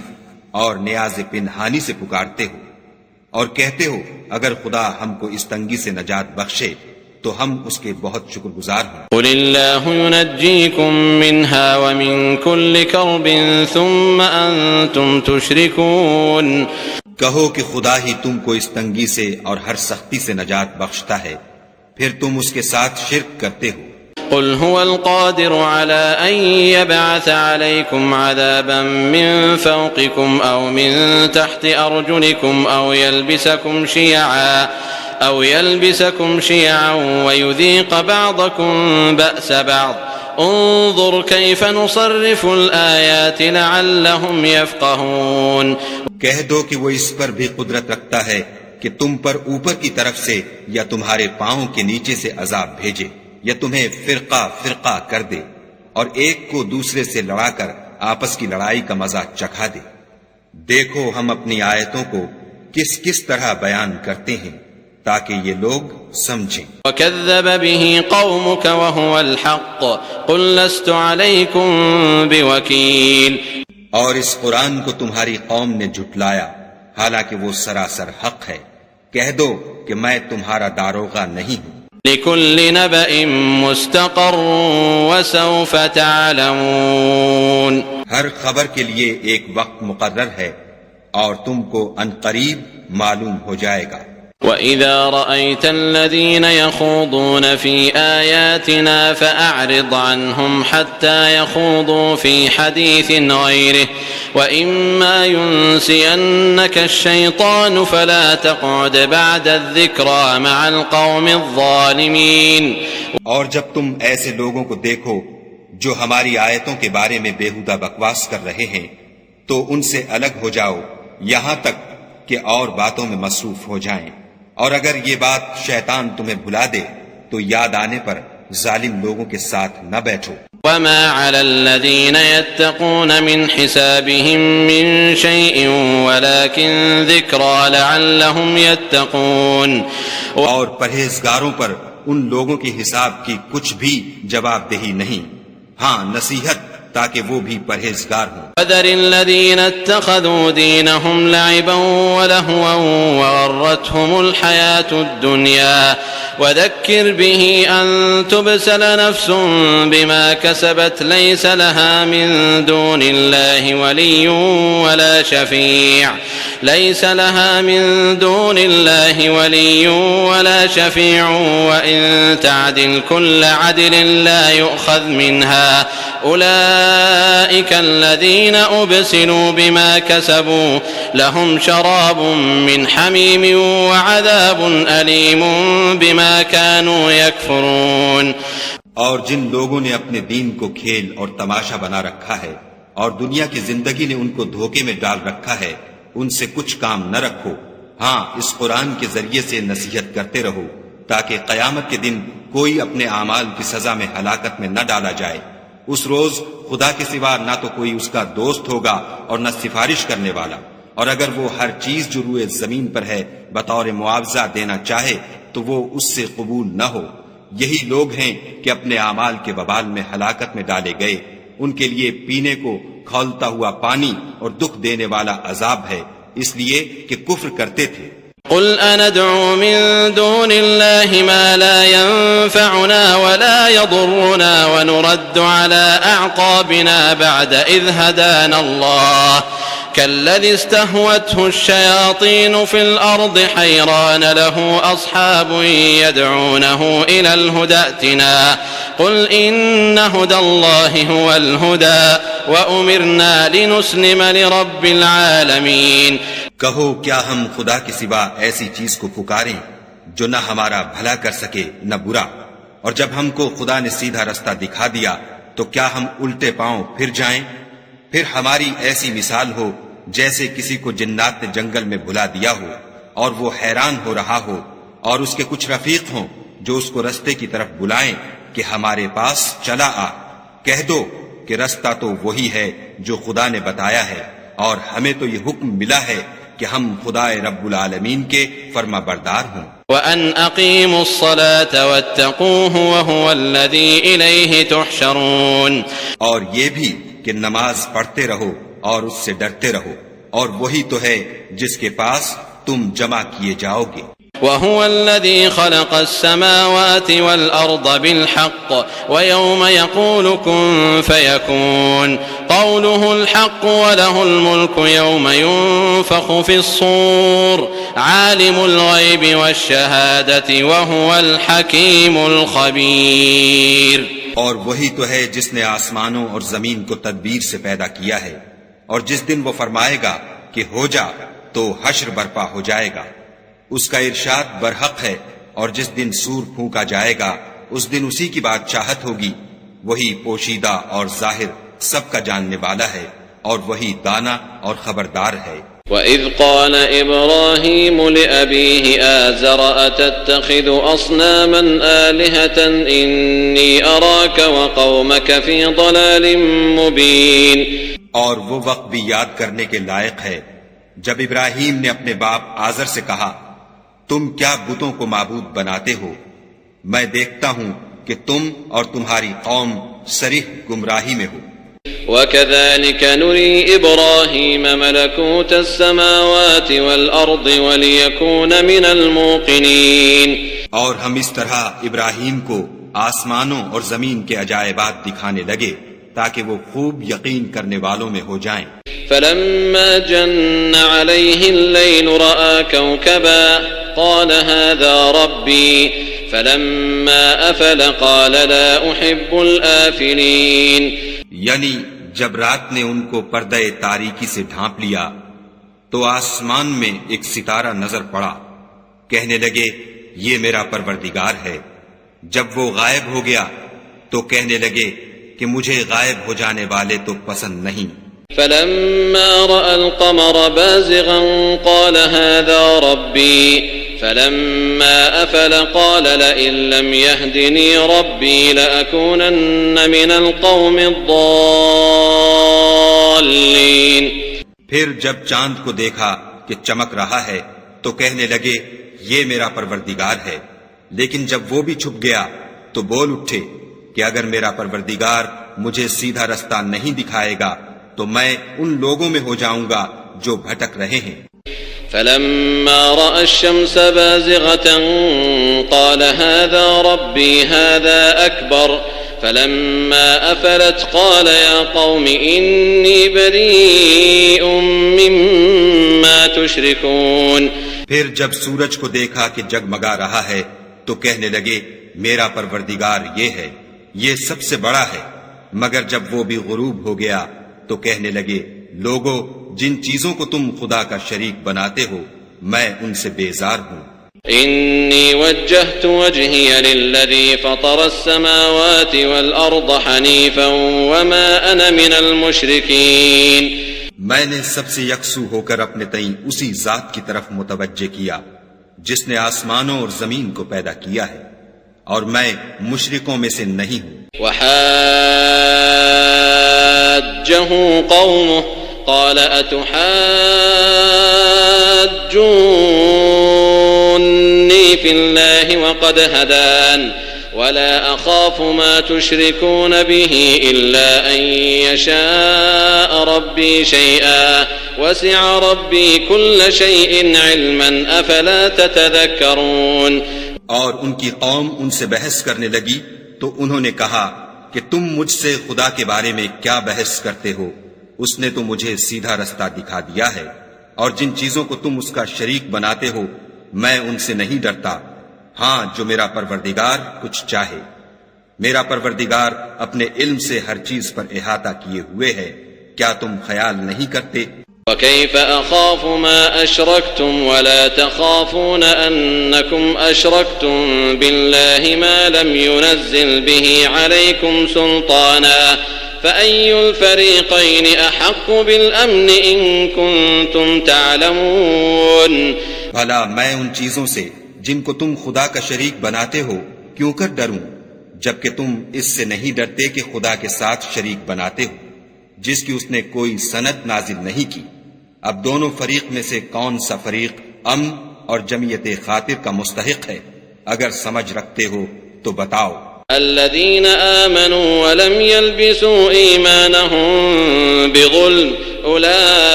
اور نیاز پنہانی سے پکارتے ہو اور کہتے ہو اگر خدا ہم کو اس تنگی سے نجات بخشے تو ہم اس کے بہت شکر گزار ہیں۔ قل اللہ ينجيكم منها ومن كل كرب ثم انتم تشركون۔ کہو کہ خدا ہی تم کو اس تنگی سے اور ہر سختی سے نجات بخشتا ہے، پھر تم اس کے ساتھ شرک کرتے ہو۔ قل هو القادر على أن يبعث عليكم عذابا من فوقكم أو من تحت أرجلكم أو يلبسكم شيعا ويذيق بعضكم بأس بعض انظر كيف نصرف الآيات لعلهم يفقهون۔ کہہ دو کہ وہ اس پر بھی قدرت رکھتا ہے کہ تم پر اوپر کی طرف سے یا تمہارے پاؤں کے نیچے سے عذاب بھیجے یا تمہیں فرقہ فرقہ کر دے اور ایک کو دوسرے سے لڑا کر آپس کی لڑائی کا مزہ چکھا دے۔ دیکھو ہم اپنی آیتوں کو کس کس طرح بیان کرتے ہیں، تاکہ یہ لوگ سمجھیں. وَكَذَّبَ بِهِ قَوْمُكَ وَهُوَ الْحَقُّ قُلْ لَسْتُ عَلَيْكُمْ بِوَكِيلٍ. اور اس قرآن کو تمہاری قوم نے جھٹلایا حالانکہ وہ سراسر حق ہے. کہہ دو کہ میں تمہارا داروغہ نہیں ہوں. لِكُلِّ نَبَإٍ مُسْتَقَرٌّ وَسَوْفَ تَعْلَمُونَ. ہر خبر کے لیے ایک وقت مقرر ہے اور تم کو عنقریب معلوم ہو جائے گا. وَإِذَا رَأَيْتَ الَّذِينَ يَخُوضُونَ فِي آيَاتِنَا فَأَعْرِضْ عَنْهُمْ حَتَّى يَخُوضُوا فِي حَدِيثٍ غَيْرِهِ وَإِمَّا يُنْسِيَنَّكَ الشَّيْطَانُ فَلَا تَقْعُدْ بَعْدَ الذِّكْرَى مَعَ الْقَوْمِ الظَّالِمِينَ. اور جب تم ایسے لوگوں کو دیکھو جو ہماری آیتوں کے بارے میں بیہودہ بکواس کر رہے ہیں تو ان سے الگ ہو جاؤ یہاں تک کہ اور باتوں میں مصروف ہو جائیں. اور اگر یہ بات شیطان تمہیں بھلا دے تو یاد آنے پر ظالم لوگوں کے ساتھ نہ بیٹھو. وَمَا عَلَى الَّذِينَ يَتَّقُونَ مِنْ حِسَابِهِمْ مِنْ شَيْءٍ وَلَكِنْ ذِكْرَى لَعَلَّهُمْ يَتَّقُونَ. اور پرہیزگاروں پر ان لوگوں کے حساب کی کچھ بھی جواب دہی نہیں، ہاں نصیحت تاکہ وہ بھی پرہیزگار ہوں. وَذَرِ الَّذِينَ اتَّخَذُوا دِينَهُمْ لَعِبًا وَلَهْوًا وَغَرَّتْهُمُ الْحَيَاةُ الدُّنْيَا وَذَكِّرْ بِهِ أَن تُبْسَلَ نَفْسٌ بِمَا كَسَبَتْ لَيْسَ لَهَا مِن دُونِ اللَّهِ وَلِيٌّ وَلَا شَفِيعٌ وَإِن تَعْدِلْ كُلَّ عَدْلٍ لَا يُؤْخَذْ مِنْهَا أولئك الذين أبسلوا بما كسبوا لهم شراب من حميم وعذاب أليم بما كانوا يكفرون. اور جن لوگوں نے اپنے دین کو کھیل اور تماشا بنا رکھا ہے اور دنیا کی زندگی نے ان کو دھوکے میں ڈال رکھا ہے ان سے کچھ کام نہ رکھو. ہاں اس قرآن کے ذریعے سے نصیحت کرتے رہو تاکہ قیامت کے دن کوئی اپنے اعمال کی سزا میں ہلاکت میں نہ ڈالا جائے. اس روز خدا کے سوا نہ تو کوئی اس کا دوست ہوگا اور نہ سفارش کرنے والا، اور اگر وہ ہر چیز جو روئے زمین پر ہے بطور معاوضہ دینا چاہے تو وہ اس سے قبول نہ ہو. یہی لوگ ہیں کہ اپنے اعمال کے وبال میں ہلاکت میں ڈالے گئے. ان کے لیے پینے کو کھولتا ہوا پانی اور دکھ دینے والا عذاب ہے اس لیے کہ کفر کرتے تھے. قل أندعو من دون الله ما لا ينفعنا ولا يضرنا ونرد على أعقابنا بعد إذ هدانا الله كالذي استهوته الشياطين في الأرض حيران له أصحاب يدعونه إلى الهدى ائتنا قل إن هدى الله هو الهدى وأمرنا لنسلم لرب العالمين. کہو کیا ہم خدا کے سوا ایسی چیز کو پکاریں جو نہ ہمارا بھلا کر سکے نہ برا؟ اور جب ہم کو خدا نے سیدھا رستہ دکھا دیا تو کیا ہم الٹے پاؤں پھر جائیں؟ پھر ہماری ایسی مثال ہو جیسے کسی کو جنات نے جنگل میں بھلا دیا ہو اور وہ حیران ہو رہا ہو اور اس کے کچھ رفیق ہوں جو اس کو رستے کی طرف بلائیں کہ ہمارے پاس چلا آ. کہہ دو کہ رستہ تو وہی ہے جو خدا نے بتایا ہے اور ہمیں تو یہ حکم ملا ہے کہ ہم خدا رب العالمین کے فرما بردار ہوں. وَأَنْ أَقِيمُوا الصَّلَاةَ وَاتَّقُوهُ وَهُوَ الَّذِي إِلَيْهِ تُحْشَرُونَ. اور یہ بھی کہ نماز پڑھتے رہو اور اس سے ڈرتے رہو اور وہی تو ہے جس کے پاس تم جمع کیے جاؤ گے. وهو الذي خلق السماوات والأرض بالحق ويوم يقول كن فيكون قوله الحق وله الملك يوم ينفخ في الصور عالم الغيب والشهادة وهو الحكيم الخبير. اور وہی تو ہے جس نے آسمانوں اور زمین کو تدبیر سے پیدا کیا ہے اور جس دن وہ فرمائے گا کہ ہو جا تو حشر برپا ہو جائے گا. اس کا ارشاد برحق ہے اور جس دن سور پھونکا جائے گا اس دن اسی کی بات چاہت ہوگی. وہی پوشیدہ اور ظاہر سب کا جاننے والا ہے اور وہی دانا اور خبردار ہے. وَإِذْ قَالَ إِبْرَاهِيمُ لِأَبِيهِ آزَرَ أَتَتَّخِذُ أَصْنَامًا آلِهَةً إِنِّي أَرَاكَ وَقَوْمَكَ فِي ضَلَالٍ مُبِينٍ. اور وہ وقت بھی یاد کرنے کے لائق ہے جب ابراہیم نے اپنے باپ آزر سے کہا تم کیا بتوں کو معبود بناتے ہو؟ میں دیکھتا ہوں کہ تم اور تمہاری قوم صریح گمراہی میں ہو۔ وَكَذَلِكَ نُرِي إِبْرَاهِيمَ مَلَكُوتَ السَّمَاوَاتِ وَالْأَرْضِ وَلِيَكُونَ مِنَ الْمُوقِنِينَ، اور ہم اس طرح ابراہیم کو آسمانوں اور زمین کے عجائبات دکھانے لگے تاکہ وہ خوب یقین کرنے والوں میں ہو جائیں۔ فَلَمَّا جَنَّ عَلَيْهِ اللَّيْلُ رَأَى كَوْكَبًا قال هذا ربي فلما أفل قال لا أحب الآفلين، یعنی جب رات نے ان کو پردہ تاریکی سے ڈھانپ لیا تو آسمان میں ایک ستارہ نظر پڑا، کہنے لگے یہ میرا پروردگار ہے۔ جب وہ غائب ہو گیا تو کہنے لگے کہ مجھے غائب ہو جانے والے تو پسند نہیں۔ فلما رأى القمر بازغا قال هذا ربي فلما أفل قال لئن لم يهدني ربي لأكونن من القوم الضالين۔ پھر جب چاند کو دیکھا کہ چمک رہا ہے تو کہنے لگے یہ میرا پروردگار ہے، لیکن جب وہ بھی چھپ گیا تو بول اٹھے کہ اگر میرا پروردگار مجھے سیدھا رستہ نہیں دکھائے گا تو میں ان لوگوں میں ہو جاؤں گا جو بھٹک رہے ہیں۔ فلما رأى الشمس بازغة قال هذا ربي هذا أكبر فلما أفلت قال يا قوم إني بريء مما تشركون۔ پھر جب سورج کو دیکھا کہ جگمگا رہا ہے تو کہنے لگے میرا پروردگار یہ ہے، یہ سب سے بڑا ہے، مگر جب وہ بھی غروب ہو گیا تو کہنے لگے لوگو جن چیزوں کو تم خدا کا شریک بناتے ہو میں ان سے بیزار ہوں۔ انی وجہت وجہی للذی فطر السماوات والارض حنیفا وما انا من المشرکین، میں نے سب سے یکسو ہو کر اپنے تئیں اسی ذات کی طرف متوجہ کیا جس نے آسمانوں اور زمین کو پیدا کیا ہے، اور میں مشرکوں میں سے نہیں ہوں۔ وحاجہ قومه قال اتحاجوني في الله وقد هدان ولا أخاف ما تشركون به إلا أن يشاء ربي شيئا وسع ربي كل شيء علما أفلا تتذكرون۔ اور ان کی قوم ان سے بحث کرنے لگی تو انہوں نے کہا کہ تم مجھ سے خدا کے بارے میں کیا بحث کرتے ہو، اس نے تو مجھے سیدھا رستہ دکھا دیا ہے، اور جن چیزوں کو تم اس کا شریک بناتے ہو میں ان سے نہیں ڈرتا، ہاں جو میرا پروردگار کچھ چاہے۔ میرا پروردگار اپنے علم سے ہر چیز پر احاطہ کیے ہوئے ہے، کیا تم خیال نہیں کرتے؟ وكيف أخاف ما أشركتم ولا تخافون أنكم أشركتم بالله ما لم ينزل به عليكم سلطانا فأي الفريقين أحق بالأمن إن كنتم تعلمون۔ بھلا میں ان چیزوں سے جن کو تم خدا کا شریک بناتے ہو کیوں کر ڈروں، جبکہ تم اس سے نہیں ڈرتے کہ خدا کے ساتھ شریک بناتے ہو جس کی اس نے کوئی سند نازل نہیں کی۔ اب دونوں فریق میں سے کون سا فریق امن اور جمعیت خاطر کا مستحق ہے؟ اگر سمجھ رکھتے ہو تو بتاؤ۔ الذين آمنوا ولم يلبسوا إيمانهم بظلم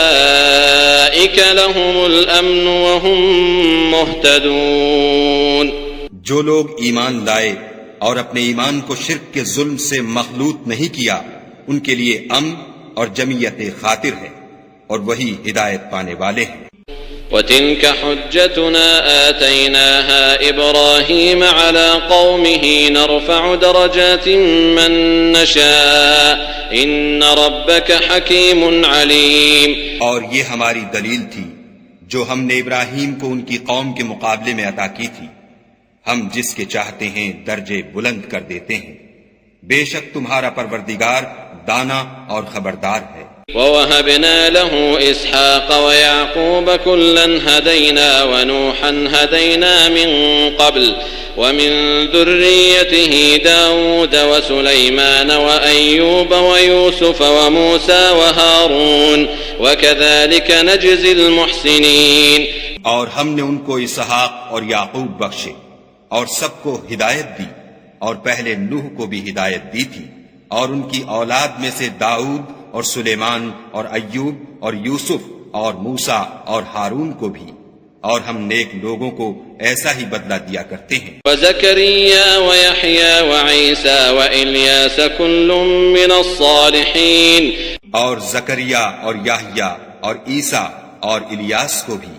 أولئك لهم الأمن وهم مهتدون۔ جو لوگ ایمان لائے اور اپنے ایمان کو شرک کے ظلم سے مخلوط نہیں کیا ان کے لیے امن اور جمعیت خاطر ہے، اور وہی ہدایت پانے والے ہیں۔ وَتِلْكَ حُجَّتُنَا آتَيْنَاهَا إِبْرَاهِيمَ عَلَى قَوْمِهِ نَرْفَعُ دَرَجَاتٍ مَّن نَّشَاءُ إِنَّ رَبَّكَ حَكِيمٌ عَلِيمٌ۔ اور یہ ہماری دلیل تھی جو ہم نے ابراہیم کو ان کی قوم کے مقابلے میں عطا کی تھی، ہم جس کے چاہتے ہیں درجے بلند کر دیتے ہیں، بے شک تمہارا پروردگار دانا اور خبردار ہے۔ وَوَهَبْنَا لَهُ إِسْحَاقَ وَيَعْقُوبَ كُلًّا هَدَيْنَا وَنُوحًا هَدَيْنَا مِن قَبْلُ وَمِن ذُرِّيَّتِهِ دَاوُودَ وَسُلَيْمَانَ وَأَيُّوبَ وَيُوسُفَ وَمُوسَى وَهَارُونَ وَكَذَلِكَ نَجْزِي الْمُحْسِنِينَ۔ اور ہم نے ان کو اسحاق اور یعقوب بخشے اور سب کو ہدایت دی، اور پہلے نوح کو بھی ہدایت دی تھی، اور ان کی اولاد میں سے داؤد اور سلیمان اور ایوب اور یوسف اور موسیٰ اور ہارون کو بھی، اور ہم نیک لوگوں کو ایسا ہی بدلہ دیا کرتے ہیں۔ وزكريا ويحيى وعيسى وإلياس كل من الصالحين، اور زکریا اور یحییٰ اور عیسیٰ اور الیاس کو بھی،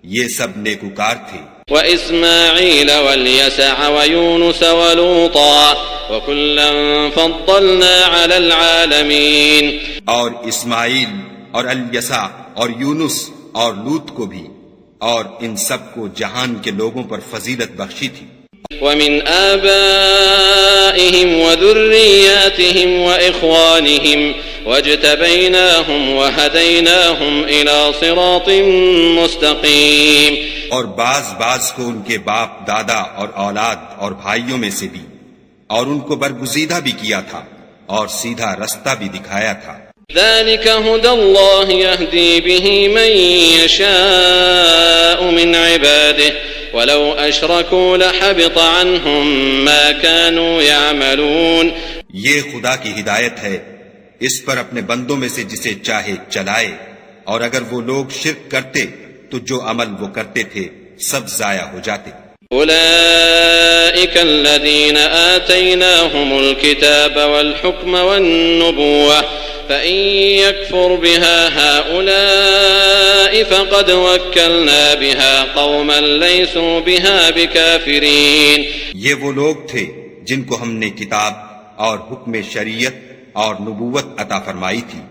یہ سب نیکوکار تھے۔ وإسماعيل واليسع ويونس ولوطا وكلا فضلنا على العالمين، اور اسماعیل اور الیسع اور یونس اور لوط کو بھی، اور ان سب کو جہان کے لوگوں پر فضیلت بخشی تھی۔ ومن آبائهم وذرياتهم وإخوانهم واجتبيناهم وهديناهم إلى صراط مستقيم، اور بعض کو ان کے باپ دادا اور اولاد اور بھائیوں میں سے بھی، اور ان کو برگزیدہ بھی کیا تھا اور سیدھا رستہ بھی دکھایا تھا۔ ذلك هدى الله يهدي به من يشاء من عباده ولو أشركوا لحبط عنهم ما كانوا يعملون، یہ خدا کی ہدایت ہے، اس پر اپنے بندوں میں سے جسے چاہے چلائے، اور اگر وہ لوگ شرک کرتے تو جو عمل وہ کرتے تھے سب ضائع ہو جاتے۔ أولئك الذين آتيناهم الكتاب والحكم والنبوة فإن يكفر بها هؤلاء فقد وكلنا بها قوما ليسوا بها بكافرين، یہ وہ لوگ تھے جن کو ہم نے کتاب اور حکم شریعت اور نبوت عطا فرمائی تھی،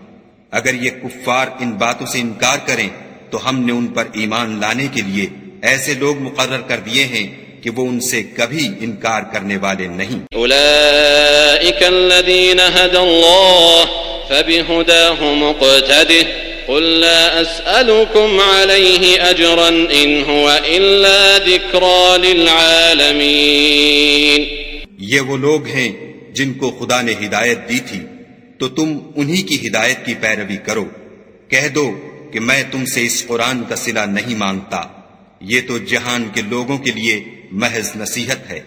اگر یہ کفار ان باتوں سے انکار کریں تو ہم نے ان پر ایمان لانے کے لیے ایسے لوگ مقرر کر دیے ہیں کہ وہ ان سے کبھی انکار کرنے والے نہیں۔ أولئك الذين هدى الله فبهداه مقتده قل لا أسألكم عليه أجرا إن هو إلا ذكرى للعالمين، یہ وہ لوگ ہیں جن کو خدا نے ہدایت دی تھی تو تم انہی کی ہدایت کی پیروی کرو، کہہ دو کہ میں تم سے اس قرآن کا صلہ نہیں مانگتا، یہ تو جہان کے لوگوں کے لیے محض نصیحت ہے۔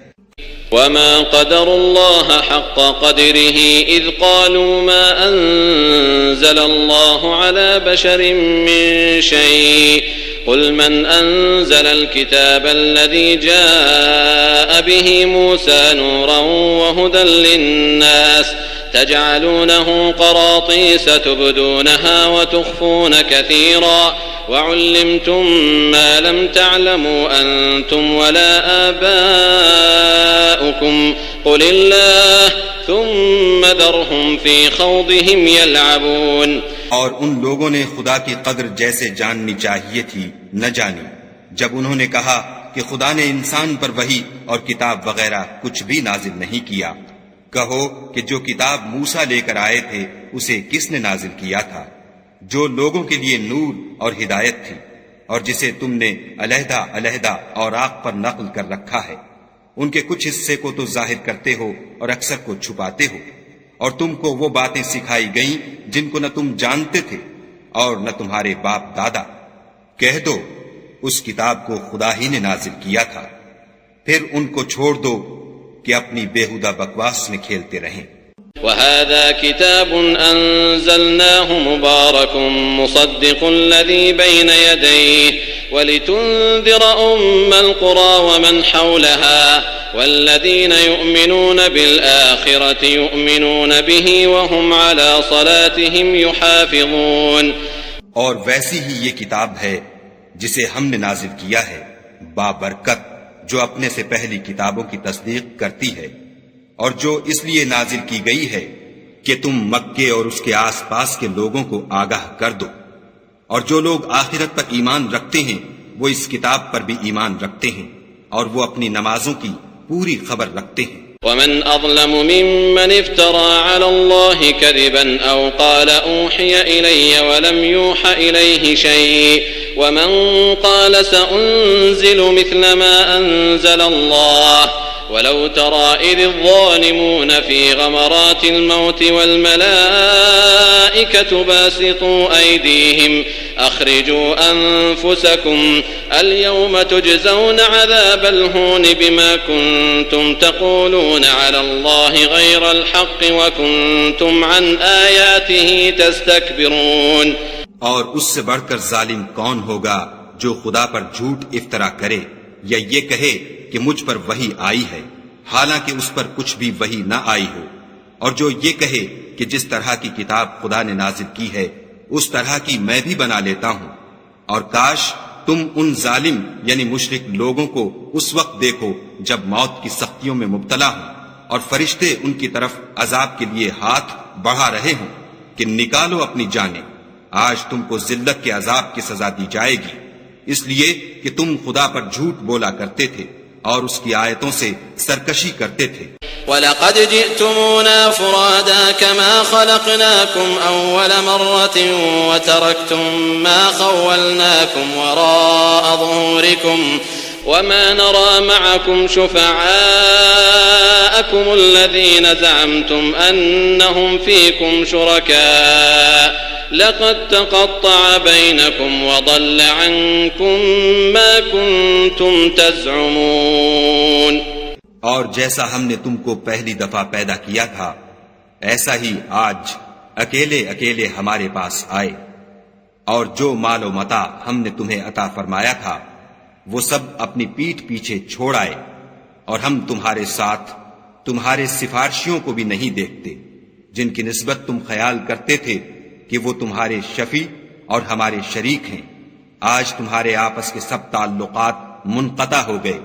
وما قدر الله حق قدره إذ قالوا ما أنزل الله على بشر من شيء قل من أنزل الكتاب الذي جاء به موسى نورا وهدى للناس تجعلونه قراطيس تبدونها وتخفون كثيرا وعلمتم ما لم تعلموا أنتم ولا آباؤكم قل الله ثم ذرهم في خوضهم يلعبون، اور ان لوگوں نے خدا کی قدر جیسے جاننی چاہیے تھی نہ جانی جب انہوں نے کہا کہ خدا نے انسان پر وحی اور کتاب وغیرہ کچھ بھی نازل نہیں کیا، کہو کہ جو کتاب موسیٰ لے کر آئے تھے اسے کس نے نازل کیا تھا، جو لوگوں کے لیے نور اور ہدایت تھی، اور جسے تم نے علیحدہ علیحدہ اوراق پر نقل کر رکھا ہے، ان کے کچھ حصے کو تو ظاہر کرتے ہو اور اکثر کو چھپاتے ہو، اور تم کو وہ باتیں سکھائی گئیں جن کو نہ تم جانتے تھے اور نہ تمہارے باپ دادا، کہہ دو اس کتاب کو خدا ہی نے نازل کیا تھا، پھر ان کو چھوڑ دو کہ اپنی بیہودہ بکواس میں کھیلتے رہیں۔ وهذا كتاب أنزلناه مبارك مصدق الذي بين يديه ولتنذر القرى ومن حولها والذين يؤمنون بالآخرة يؤمنون به وهم على صلاتهم يحافظون، اور ویسی ہی یہ کتاب ہے جسے ہم نے نازل کیا ہے بابرکت، جو اپنے سے پہلی کتابوں کی تصدیق کرتی ہے، اور جو اس لیے نازل کی گئی ہے کہ تم مکے اور اس کے آس پاس کے لوگوں کو آگاہ کر دو، اور جو لوگ آخرت پر ایمان رکھتے ہیں وہ اس کتاب پر بھی ایمان رکھتے ہیں، اور وہ اپنی نمازوں کی پوری خبر رکھتے ہیں۔ ومن أظلم ممن افترى على الله كذبا أو قال أوحي إلي ولم يوح إليه شيء ومن قال سأنزل مثل ما أنزل الله ولو ترى إذ الظالمون في غمرات الموت والملائكة باسطوا أيديهم أخرجوا أنفسكم اليوم تجزون عذاب الهون بما كنتم تقولون على الله غير الحق وكنتم عن آياته تستكبرون. اور اس سے بڑھ کر ظالم کون ہوگا جو خدا پر جھوٹ افطرا کرے یا یہ کہے کہ مجھ پر وحی آئی ہے حالانکہ اس پر کچھ بھی وحی نہ آئی ہو، اور جو یہ کہے کہ جس طرح کی کتاب خدا نے نازل کی ہے اس طرح کی میں بھی بنا لیتا ہوں. اور کاش تم ان ظالم یعنی مشرک لوگوں کو اس وقت دیکھو جب موت کی سختیوں میں مبتلا ہوں اور فرشتے ان کی طرف عذاب کے لیے ہاتھ بڑھا رہے ہوں کہ نکالو اپنی جانیں، آج تم کو ذلت کے عذاب کی سزا دی جائے گی، اس لیے کہ تم خدا پر جھوٹ بولا کرتے تھے اور اس کی آیتوں سے سرکشی کرتے تھے. وَلَقَدْ جِئْتُمُونَا فُرَادَا كَمَا خَلَقْنَاكُمْ أَوَّلَ مَرَّةٍ وَتَرَكْتُمْ مَا خَوَّلْنَاكُمْ وَرَاءَ ظُهُورِكُمْ وَمَا نَرَى مَعَكُمْ شُفَعَاءَكُمُ الَّذِينَ زَعَمْتُمْ أَنَّهُمْ فِيكُمْ شُرَكَاءُ لَقَدْ تَقَطَّعَ بَيْنَكُمْ وَضَلَّ عَنْكُمْ مَا كُنْتُمْ تَزْعُمُونَ. اور جیسا ہم نے تم کو پہلی دفعہ پیدا کیا تھا ایسا ہی آج اکیلے اکیلے ہمارے پاس آئے، اور جو مال و متاع ہم نے تمہیں عطا فرمایا تھا وہ سب اپنی پیٹھ پیچھے چھوڑ آئے، اور ہم تمہارے ساتھ تمہارے سفارشیوں کو بھی نہیں دیکھتے جن کی نسبت تم خیال کرتے تھے کہ وہ تمہارے شفیع اور ہمارے شریک ہیں. آج تمہارے آپس کے سب تعلقات منقطع ہو گئے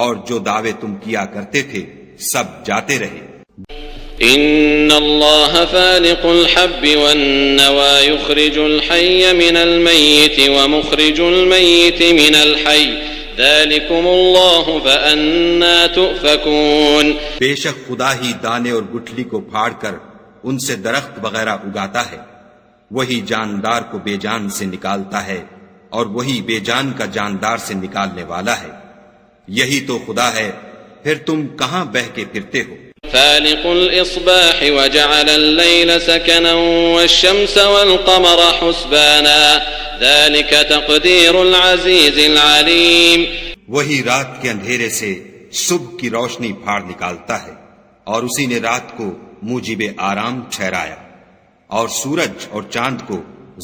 اور جو دعوے تم کیا کرتے تھے سب جاتے رہے. ان اللہ فالق الحب والنوى يخرج الحي من الميت ومخرج الميت من الحي ذلكم اللہ فأنا تؤفكون. بے شک خدا ہی دانے اور گٹھلی کو پھاڑ کر ان سے درخت وغیرہ اگاتا ہے، وہی جاندار کو بے جان سے نکالتا ہے اور وہی بے جان کا جاندار سے نکالنے والا ہے. یہی تو خدا ہے، پھر تم کہاں بہ کے پھرتے ہو. فالق الإصباح وجعل الليل سكنا والشمس والقمر حسبانا ذلك تقدير العزيز العليم. وہی رات کے اندھیرے سے صبح کی روشنی پھاڑ نکالتا ہے اور اسی نے رات کو موجب آرام ٹھہرایا اور سورج اور چاند کو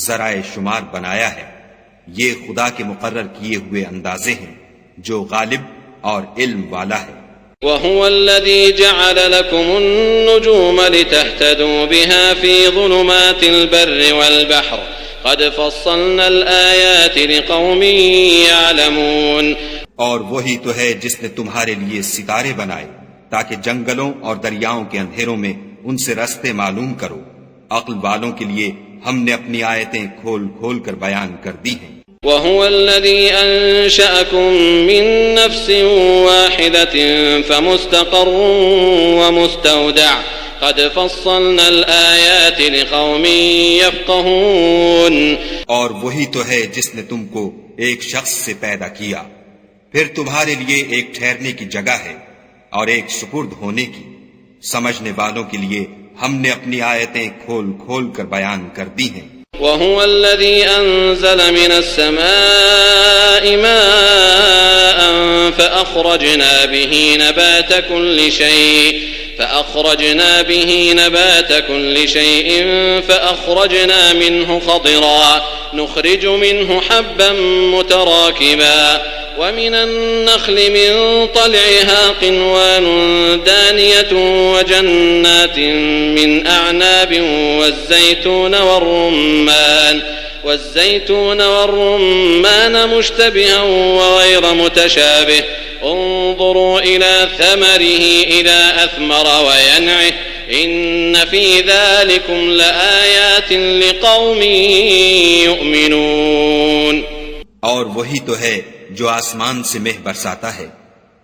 ذرائع شمار بنایا ہے. یہ خدا کے مقرر کیے ہوئے اندازے ہیں جو غالب اور علم والا ہے. وَهُوَ الَّذِي جَعَلَ لَكُمُ النُّجُومَ لِتَهْتَدُوا بِهَا فِي ظُلُمَاتِ الْبَرِّ وَالْبَحْرِ قَدْ فَصَّلْنَا الْآيَاتِ لِقَوْمٍ يَعْلَمُونَ. اور وہی تو ہے جس نے تمہارے لیے ستارے بنائے تاکہ جنگلوں اور دریاؤں کے اندھیروں میں ان سے رستے معلوم کرو. عقل والوں کے لیے ہم نے اپنی آیتیں کھول کھول کر بیان کر دی ہیں. وَهُوَ الَّذِي أَنشَأَكُم مِّن نَّفْسٍ وَاحِدَةٍ فَمُسْتَقَرٌّ وَمُسْتَوْدَعٌ قَدْ فَصَّلْنَا الْآيَاتِ لِقَوْمٍ يَفْقَهُونَ. اور وہی تو ہے جس نے تم کو ایک شخص سے پیدا کیا، پھر تمہارے لیے ایک ٹھہرنے کی جگہ ہے اور ایک سپرد ہونے کی. سمجھنے والوں کے لیے ہم نے اپنی آیتیں کھول کھول کر بیان کر دی ہیں. وَهُوَ الَّذِي أَنزَلَ مِنَ السَّمَاءِ مَاءً فَأَخْرَجْنَا بِهِ نَبَاتَ كُلِّ شَيْءٍ فَأَخْرَجْنَا مِنْهُ خَضِرًا نُخْرِجُ مِنْهُ حَبًّا مُتَرَاكِبًا وَمِنَ النَّخْلِ مِنْ طَلْعِهَا قِنْوَانٌ دَانِيَةٌ وَجَنَّاتٍ مِنْ أَعْنَابٍ وَالزَّيْتُونَ وَالرُّمَّانَ مُشْتَبِهًا وَغَيْرَ مُتَشَابِهٍ انظروا إِلَى ثَمَرِهِ إِذَا أَثْمَرَ وَيَنْعِهِ إِنَّ فِي ذَلِكُمْ لَآيَاتٍ لِقَوْمٍ يُؤْمِنُونَ. اور وہی تو ہے جو آسمان سے مہ برساتا ہے،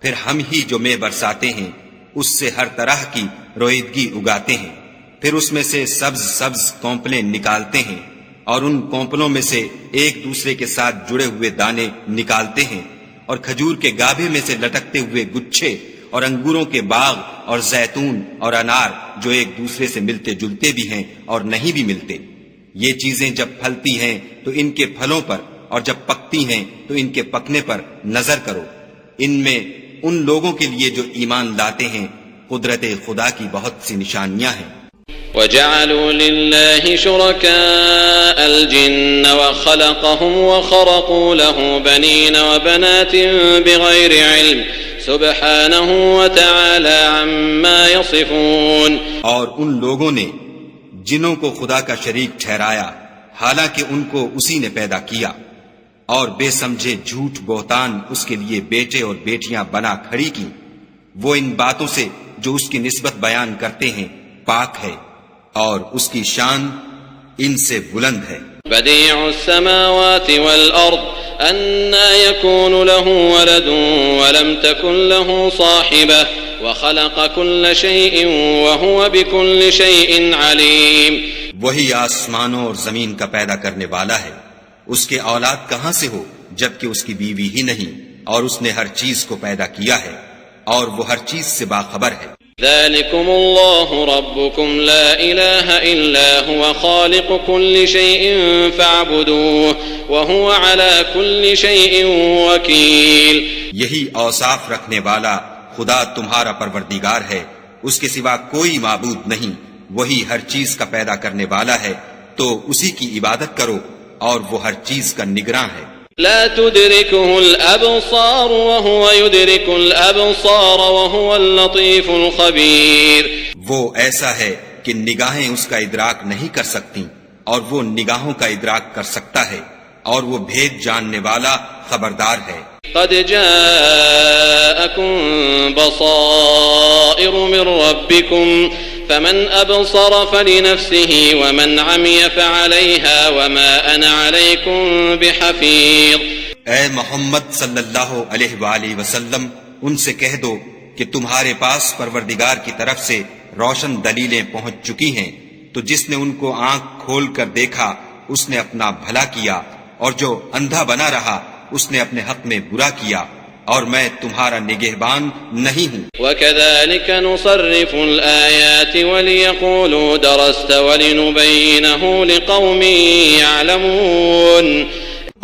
پھر ہم ہی جو مہ برساتے ہیں اس سے ہر طرح کی رویدگی اگاتے ہیں، پھر اس میں سے سبز سبز کونپلیں نکالتے ہیں اور ان کونپلوں میں سے ایک دوسرے کے ساتھ جڑے ہوئے دانے نکالتے ہیں اور کھجور کے گابھے میں سے لٹکتے ہوئے گچھے اور انگوروں کے باغ اور زیتون اور انار جو ایک دوسرے سے ملتے جلتے بھی ہیں اور نہیں بھی ملتے. یہ چیزیں جب پھلتی ہیں تو ان کے پھلوں پر، اور جب پکتی ہیں تو ان کے پکنے پر نظر کرو. ان میں ان لوگوں کے لیے جو ایمان لاتے ہیں قدرت خدا کی بہت سی نشانیاں ہیں. وَجَعَلُوا لِلَّهِ شُرَكَاءَ الْجِنَّ وَخَلَقَهُمْ وَخَرَقُوا لَهُ بَنِينَ وَبَنَاتٍ بِغَيْرِ عِلْمٍ سُبْحَانَهُ وَتَعَالَى عَمَّا يَصِفُونَ. اور ان لوگوں نے جنوں کو خدا کا شریک ٹھہرایا حالانکہ ان کو اسی نے پیدا کیا، اور بے سمجھے جھوٹ بہتان اس کے لیے بیٹے اور بیٹیاں بنا کھڑی کی. وہ ان باتوں سے جو اس کی نسبت بیان کرتے ہیں پاک ہے، اور اس کی شان ان سے بلند ہے. بديع السماوات والأرض أنى يكون له ولد ولم تكن له صاحبة وخلق كل شيء وهو بكل شيء عليم. وہی آسمانوں اور زمین کا پیدا کرنے والا ہے، اس کے اولاد کہاں سے ہو جبکہ اس کی بیوی ہی نہیں، اور اس نے ہر چیز کو پیدا کیا ہے اور وہ ہر چیز سے باخبر ہے. ذلكم الله ربكم لا إله إلا هو خالق كل شيء فاعبدوه وهو على كل شيء وكيل. یہی اوصاف رکھنے والا خدا تمہارا پروردگار ہے، اس کے سوا کوئی معبود نہیں. وہی ہر چیز کا پیدا کرنے والا ہے، تو اسی کی عبادت کرو، اور وہ ہر چیز کا نگراں ہے. لا تدركه الأبصار وهو يدرك الأبصار وهو اللطيف الخبير. وہ ایسا ہے کہ نگاہیں اس کا ادراک نہیں کر سکتی، اور وہ نگاہوں کا ادراک کر سکتا ہے، اور وہ بھید جاننے والا خبردار ہے. قد جاءكم بصائر من ربكم فمن أبصر فلنفسه ومن عمي فعليها وما أنا عليكم بحفيظ. اے محمد صلی اللہ علیہ وآلہ وسلم، ان سے کہہ دو کہ تمہارے پاس پروردگار کی طرف سے روشن دلیلیں پہنچ چکی ہیں، تو جس نے ان کو آنکھ کھول کر دیکھا اس نے اپنا بھلا کیا، اور جو اندھا بنا رہا اس نے اپنے حق میں برا کیا، اور میں تمہارا نگہبان نہیں ہوں. وَكَذَلِكَ نُصَرِّفُ الْآيَاتِ وَلِيَقُولُوا دَرَسْتَ وَلِنُبَيِّنَهُ لِقَوْمٍ يَعْلَمُونَ.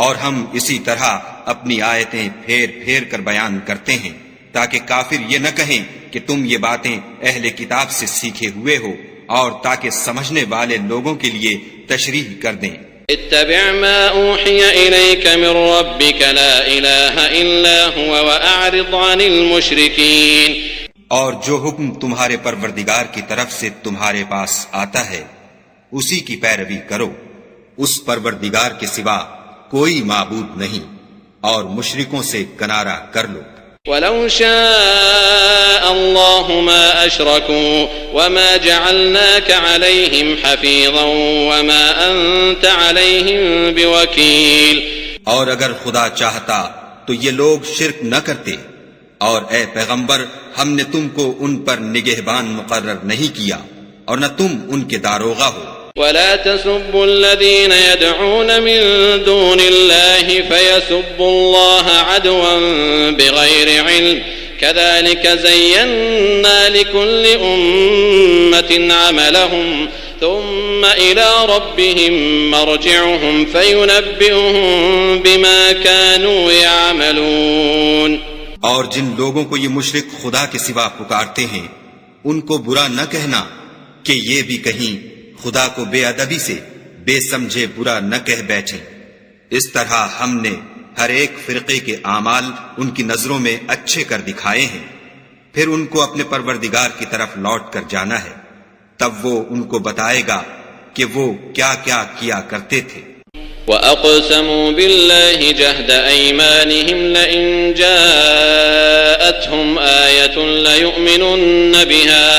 اور ہم اسی طرح اپنی آیتیں پھیر پھیر کر بیان کرتے ہیں تاکہ کافر یہ نہ کہیں کہ تم یہ باتیں اہل کتاب سے سیکھے ہوئے ہو، اور تاکہ سمجھنے والے لوگوں کے لیے تشریح کر دیں. اتبع ما اوحي اليك من ربك لا اله الا هو واعرض عن المشركين. اور جو حکم تمہارے پروردگار کی طرف سے تمہارے پاس آتا ہے اسی کی پیروی کرو، اس پروردگار کے سوا کوئی معبود نہیں، اور مشرکوں سے کنارہ کر لو. ولو شاء الله ما أشركوا وما جعلناك عليهم حفيظا وما أنت عليهم بوكيل. اور اگر خدا چاہتا تو یہ لوگ شرک نہ کرتے، اور اے پیغمبر ہم نے تم کو ان پر نگہبان مقرر نہیں کیا، اور نہ تم ان کے داروغہ ہو. ولا تسبوا الذين يدعون من دون الله فيسبوا الله عدوا بغير علم كذلك زينا لكل أمة عملهم ثم إلى ربهم مرجعهم فينبئهم بما كانوا يعملون. اور جن لوگوں کو یہ مشرک خدا کے سوا پکارتے ہیں ان کو برا نہ کہنا کہ یہ بھی کہیں خدا کو بے ادبی سے بے سمجھے برا نہ کہہ بیٹھیں. اس طرح ہم نے ہر ایک فرقے کے اعمال ان کی نظروں میں اچھے کر دکھائے ہیں، پھر ان کو اپنے پروردگار کی طرف لوٹ کر جانا ہے، تب وہ ان کو بتائے گا کہ وہ کیا کیا کیا کرتے تھے. وَأَقْسَمُوا بِاللَّهِ جَهْدَ أَيْمَانِهِمْ لَئِن جَاءَتْهُمْ آيَةٌ لَيُؤْمِنُنَّ بِهَا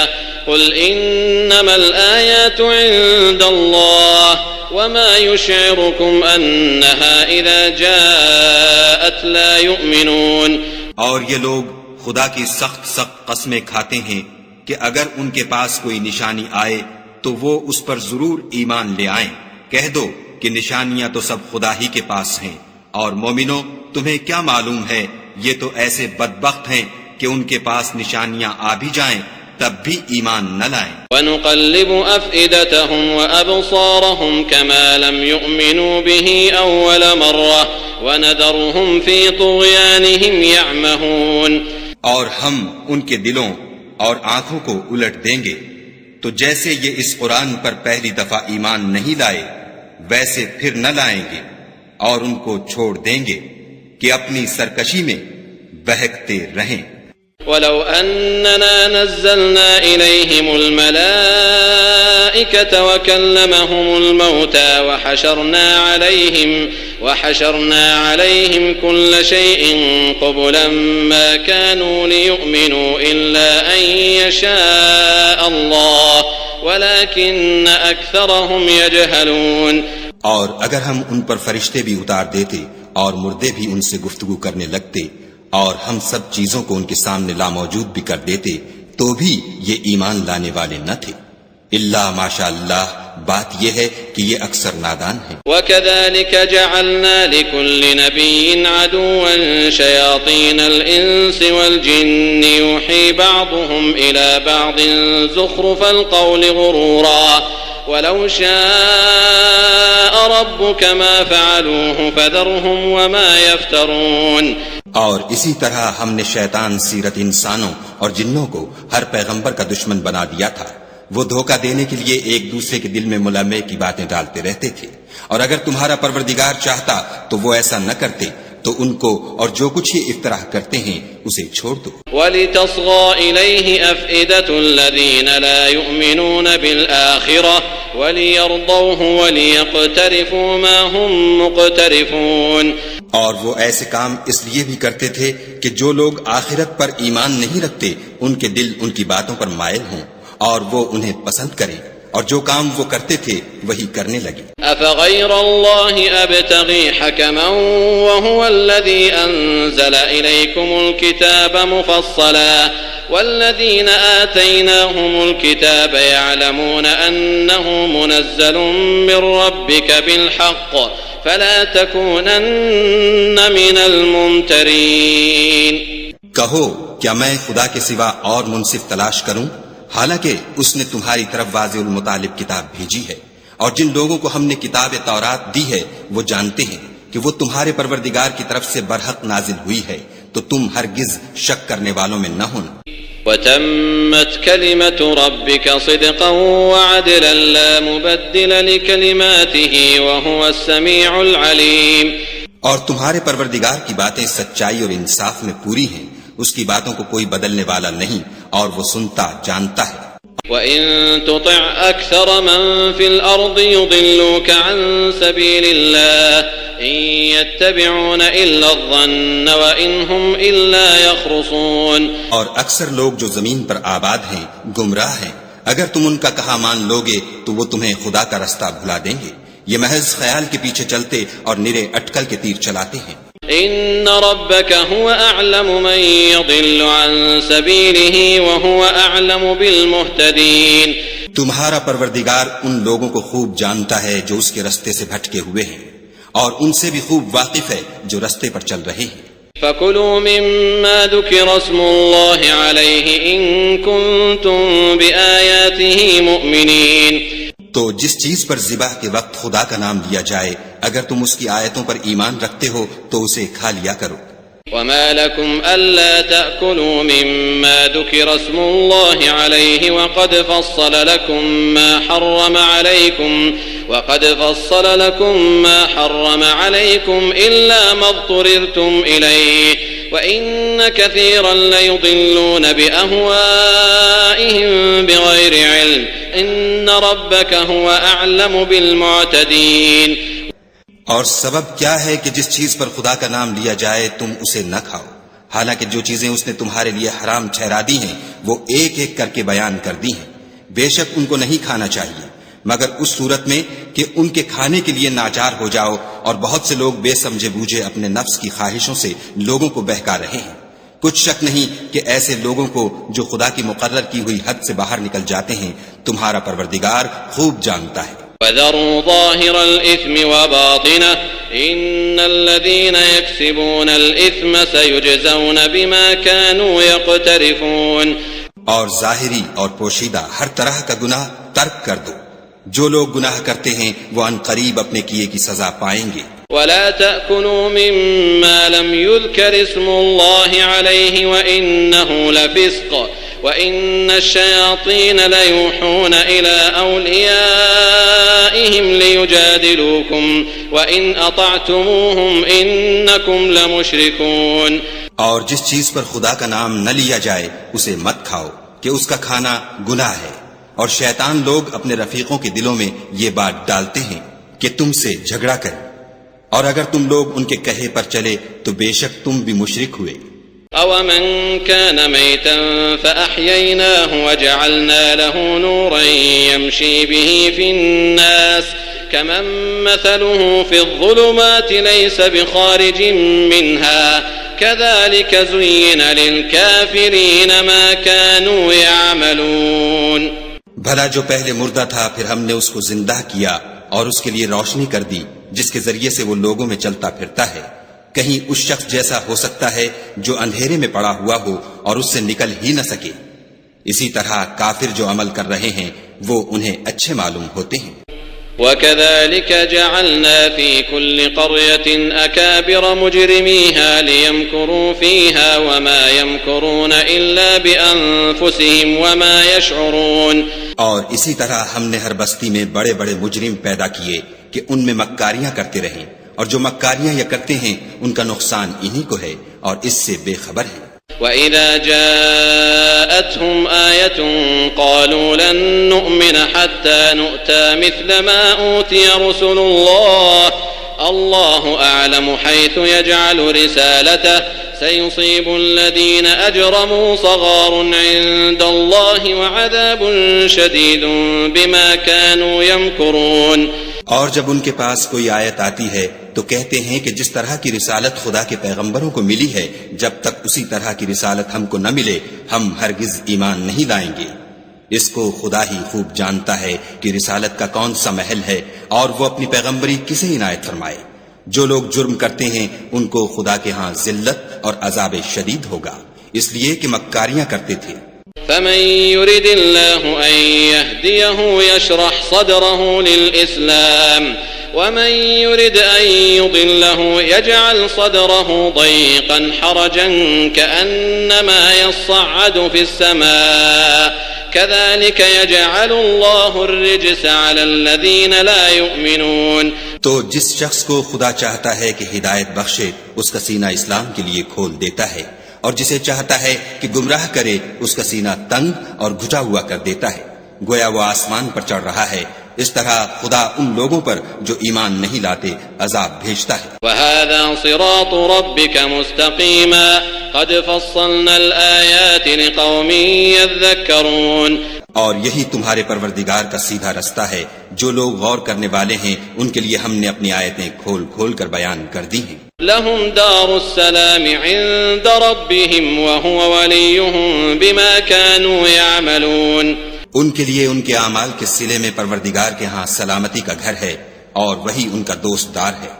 قل إنما الآيات عند الله وما يشعركم أنها إذا جاءت لا يؤمنون. اور یہ لوگ خدا کی سخت سخت قسمیں کھاتے ہیں کہ اگر ان کے پاس کوئی نشانی آئے تو وہ اس پر ضرور ایمان لے آئیں. کہہ دو کہ نشانیاں تو سب خدا ہی کے پاس ہیں، اور مومنوں تمہیں کیا معلوم ہے، یہ تو ایسے بدبخت ہیں کہ ان کے پاس نشانیاں آ بھی جائیں تب بھی ایمان نہ لائیں۔ وَنُقَلِّبُ أَفْئِدَتَهُمْ وَأَبْصَارَهُمْ كَمَا لَمْ يُؤْمِنُوا بِهِ أَوَّلَ مَرَّةٍ وَنَذَرُهُمْ فِي طُغْيَانِهِمْ يَعْمَهُونَ، اور ہم ان کے دلوں اور آنکھوں کو الٹ دیں گے تو جیسے یہ اس قرآن پر پہلی دفعہ ایمان نہیں لائے ویسے پھر نہ لائیں گے، اور ان کو چھوڑ دیں گے کہ اپنی سرکشی میں بہکتے رہیں۔ وَلَوْ أَنَّنَا نَزَّلْنَا إِلَيْهِمُ الْمَلَائِكَةَ وَكَلَّمَهُمُ الْمَوْتَى وَحَشَرْنَا عَلَيْهِمْ كُلَّ شَيْءٍ قُبُلًا مَا كَانُوا لِيُؤْمِنُوا إِلَّا أَن يَشَاءَ اللَّهُ وَلَكِنَّ أَكْثَرَهُمْ يَجْهَلُونَ۔ اور اگر ہم ان پر فرشتے بھی اتار دیتے اور مردے بھی ان سے گفتگو کرنے لگتے اور ہم سب چیزوں کو ان کے سامنے لاموجود بھی کر دیتے تو بھی یہ ایمان لانے والے نہ تھے، الا ماشاء اللہ، بات یہ ہے کہ یہ اکثر نادان ہیں۔ وَكَذَلِكَ جَعَلْنَا لِكُلِّ نَبِيٍّ عَدُوًّا شَيَاطِينَ الْإِنسِ وَالْجِنِّ يُوحِي بَعْضُهُمْ إِلَى بَعْضٍ زُخْرُفَ الْقَوْلِ غُرُورًا وَلَوْ شَاءَ رَبُّكَ مَا فَعَلُوهُ فَذَرْهُمْ وَمَا يَفْتَرُونَ۔ اور اسی طرح ہم نے شیطان سیرت انسانوں اور جنوں کو ہر پیغمبر کا دشمن بنا دیا تھا، وہ دھوکہ دینے کے لیے ایک دوسرے کے دل میں ملامے کی باتیں ڈالتے رہتے تھے، اور اگر تمہارا پروردگار چاہتا تو وہ ایسا نہ کرتے، تو ان کو اور جو کچھ یہ افطراح کرتے ہیں اسے چھوڑ دو۔ وَلِتَصْغَى إِلَيْهِ أَفْئِدَةُ الَّذِينَ لَا يُؤْمِنُونَ بِالْآخِرَةِ وَلِيَرْضَوْهُ وَلِيَقْتَرِفُوا مَا هُمْ مُقْتَرِفُونَ۔ اور وہ ایسے کام اس لیے بھی کرتے تھے کہ جو لوگ آخرت پر ایمان نہیں رکھتے ان کے دل ان کی باتوں پر مائل ہوں اور وہ انہیں پسند کریں، اور جو کام وہ کرتے تھے وہی کرنے لگے۔ أَفَغَيْرَ اللَّهِ أَبْتَغِي حَكَمًا وَهُوَ الَّذِي أَنزَلَ إِلَيْكُمُ الْكِتَابَ مُفَصَّلًا وَالَّذِينَ آتَيْنَاهُمُ الْكِتَابَ يَعْلَمُونَ أَنَّهُ مُنَزَّلٌ مِّن رَّبِّكَ بِالْحَقِّ فَلَا تَكُونَنَّ مِنَ الْمُمْتَرِينَ۔ کہو کیا میں خدا کے سوا اور منصف تلاش کروں، حالانکہ اس نے تمہاری طرف واضح المطالب کتاب بھیجی ہے، اور جن لوگوں کو ہم نے کتاب تورات دی ہے وہ جانتے ہیں کہ وہ تمہارے پروردگار کی طرف سے برحق نازل ہوئی ہے، تو تم ہرگز شک کرنے والوں میں نہ ہونا۔ وَتَمَّتْ كَلِمَةُ رَبِّكَ صِدْقًا وَعَدْلًا لَا مُبَدِّلَ لِكَلِمَاتِهِ وَهُوَ السَّمِيعُ الْعَلِيمُ۔ اور تمہارے پروردگار کی باتیں سچائی اور انصاف میں پوری ہیں، اس کی باتوں کو کوئی بدلنے والا نہیں، اور وہ سنتا جانتا ہے۔ وَإِن تُطِعْ أَكْثَرَ مَن فِي الْأَرْضِ يُضِلُّوكَ عَن سَبِيلِ اللَّهِ إِن يَتَّبِعُونَ إِلَّا الظَّنَّ وَإِنْ هُمْ إِلَّا يَخْرُصُونَ۔ اور اکثر لوگ جو زمین پر آباد ہیں گمراہ ہیں، اگر تم ان کا کہا مان لوگے تو وہ تمہیں خدا کا رستہ بھلا دیں گے، یہ محض خیال کے پیچھے چلتے اور نرے اٹکل کے تیر چلاتے ہیں۔ إن ربك هو أعلم من يضل عن سبيله وهو أعلم بالمهتدين۔ تمہارا پروردگار ان لوگوں کو خوب جانتا ہے جو اس کے رستے سے بھٹکے ہوئے ہیں، اور ان سے بھی خوب واقف ہے جو رستے پر چل رہے ہیں۔ فَكُلُوا مِمَّا ذُكِرَ اسْمُ اللَّهِ عَلَيْهِ إِن كُنتُم بِآيَاتِهِ مُؤْمِنِينَ۔ تو جس چیز پر ذبح کے وقت خدا کا نام لیا جائے اگر تم اس کی آیتوں پر ایمان رکھتے ہو تو اسے کھا لیا کرو۔ وَمَا لَكُمْ أَلَّا تَأْكُلُوا مِمَّا ذُكِرَ اسْمُ اللَّهِ عَلَيْهِ وَقَدْ فَصَّلَ لَكُم مَّا حَرَّمَ عَلَيْكُمْ إِلَّا مَا اضْطُرِرْتُمْ إِلَيْهِ وَإِنَّ كَثِيرًا لَّيُضِلُّونَ بِأَهْوَائِهِم بِغَيْرِ عِلْمٍ إِنَّ رَبَّكَ هُوَ أَعْلَمُ بِالْمُعْتَدِينَ۔ اور سبب کیا ہے کہ جس چیز پر خدا کا نام لیا جائے تم اسے نہ کھاؤ، حالانکہ جو چیزیں اس نے تمہارے لیے حرام ٹھہرا دی ہیں وہ ایک ایک کر کے بیان کر دی ہیں۔ بے شک ان کو نہیں کھانا چاہیے مگر اس صورت میں کہ ان کے کھانے کے لیے ناچار ہو جاؤ، اور بہت سے لوگ بے سمجھے بوجھے اپنے نفس کی خواہشوں سے لوگوں کو بہکا رہے ہیں۔ کچھ شک نہیں کہ ایسے لوگوں کو جو خدا کی مقرر کی ہوئی حد سے باہر نکل جاتے ہیں تمہارا پروردگار خوب جانتا ہے۔ وذروا ظاهر الإثم وباطنه إن الذين يكسبون الإثم سيجزون بما كانوا يقترفون. اور ظاہری اور پوشیدہ ہر طرح کا گناہ ترک کر دو. جو لوگ گناہ کرتے ہیں وہ ان قریب اپنے کیے کی سزا پائیں گے. ولا تأكلوا مما لم يذكر اسم الله عليه وإنه لفسق وإن الشياطين ليوحون إلى أوليائهم ليجادلوكم وإن أطعتموهم إنكم لمشركون. اور جس چیز پر خدا کا نام نہ لیا جائے اسے مت کھاؤ کہ اس کا کھانا گناہ ہے، اور شیطان لوگ اپنے رفیقوں کے دلوں میں یہ بات ڈالتے ہیں کہ تم سے جھگڑا کریں، اور اگر تم لوگ ان کے کہے پر چلے تو بے شک تم بھی مشرک ہوئے. أَوَمَنْ كَانَ مَيْتًا فَأَحْيَيْنَاهُ وَجَعَلْنَا لَهُ نُورًا يَمْشِي بِهِ فِي النَّاسِ كَمَنْ مَثَلُهُ فِي الظُّلُمَاتِ لَيْسَ بِخَارِجٍ مِّنْهَا كَذَلِكَ زُيِّنَ لِلْكَافِرِينَ مَا كَانُوا يَعْمَلُونَ. بھلا جو پہلے مردہ تھا پھر ہم نے اس کو زندہ کیا اور اس کے لیے روشنی کر دی جس کے ذریعے سے وہ لوگوں میں چلتا پھرتا ہے، کہیں اس شخص جیسا ہو سکتا ہے جو اندھیرے میں پڑا ہوا ہو اور اس سے نکل ہی نہ سکے. اسی طرح کافر جو عمل کر رہے ہیں وہ انہیں اچھے معلوم ہوتے ہیں. وَكَذَلِكَ جَعَلْنَا فِي كُلِّ قَرْيَةٍ أَكَابِرَ مُجْرِمِيهَا لِيَمْكُرُوا فِيهَا وَمَا يَمْكُرُونَ إِلَّا بِأَنفُسِهِمْ وَمَا يَشْعُرُونَ. اور اسی طرح ہم نے ہر بستی میں بڑے بڑے مجرم پیدا کیے کہ ان میں مکاریاں کرتے رہیں، اور جو مکاریاں یہ کرتے ہیں ان کا نقصان انہی کو ہے اور اس سے بے خبر ہیں. وَإِذَا جَاءَتْهُمْ آيَةٌ قَالُوا لَن نُّؤْمِنَ حَتَّى نُؤْتَى مِثْلَ مَا أُوتِيَ رُسُلُ اللَّهِ اللَّهُ أَعْلَمُ حَيْثُ يَجْعَلُ رِسَالَتَهُ سَيُصِيبُ الَّذِينَ أَجْرَمُوا صَغَارٌ عِندَ اللَّهِ وَعَذَابٌ شَدِيدٌ بِمَا كَانُوا يَمْكُرُونَ. اور جب ان کے پاس کوئی آیت آتی ہے تو کہتے ہیں کہ جس طرح کی رسالت خدا کے پیغمبروں کو ملی ہے جب تک اسی طرح کی رسالت ہم کو نہ ملے ہم ہرگز ایمان نہیں لائیں گے. اس کو خدا ہی خوب جانتا ہے کہ رسالت کا کون سا محل ہے اور وہ اپنی پیغمبری کسے عنایت فرمائے. جو لوگ جرم کرتے ہیں ان کو خدا کے ہاں ذلت اور عذاب شدید ہوگا، اس لیے کہ مکاریاں کرتے تھے. فمن يرد الله أن يهديه يشرح صدره للإسلام ومن يرد أن يضله يجعل صدره ضيقا حرجا كأنما يصعد في السماء كذلك يجعل الله الرجس على الذين لا يؤمنون. تو جس شخص کو خدا چاہتا ہے کہ ہدایت بخشے اس کا سینہ اسلام کے لیے کھول دیتا ہے، اور جسے چاہتا ہے کہ گمراہ کرے اس کا سینہ تنگ اور گھٹا ہوا کر دیتا ہے، گویا وہ آسمان پر چڑھ رہا ہے. اس طرح خدا ان لوگوں پر جو ایمان نہیں لاتے عذاب بھیجتا ہے. وَهَذَا صِرَاطُ رَبِّكَ مُسْتَقِيمًا قَدْ فَصَّلْنَا الْآيَاتِ لِقَوْمٍ يَذَّكَّرُونَ. اور یہی تمہارے پروردگار کا سیدھا رستہ ہے، جو لوگ غور کرنے والے ہیں ان کے لیے ہم نے اپنی آیتیں کھول کھول کر بیان کر دی ہیں. لهم دار السلام عند ربهم وهو وليهم بما كانوا يعملون. ان کے لیے ان کے اعمال کے صلے میں پروردگار کے ہاں سلامتی کا گھر ہے اور وہی ان کا دوست دار ہے.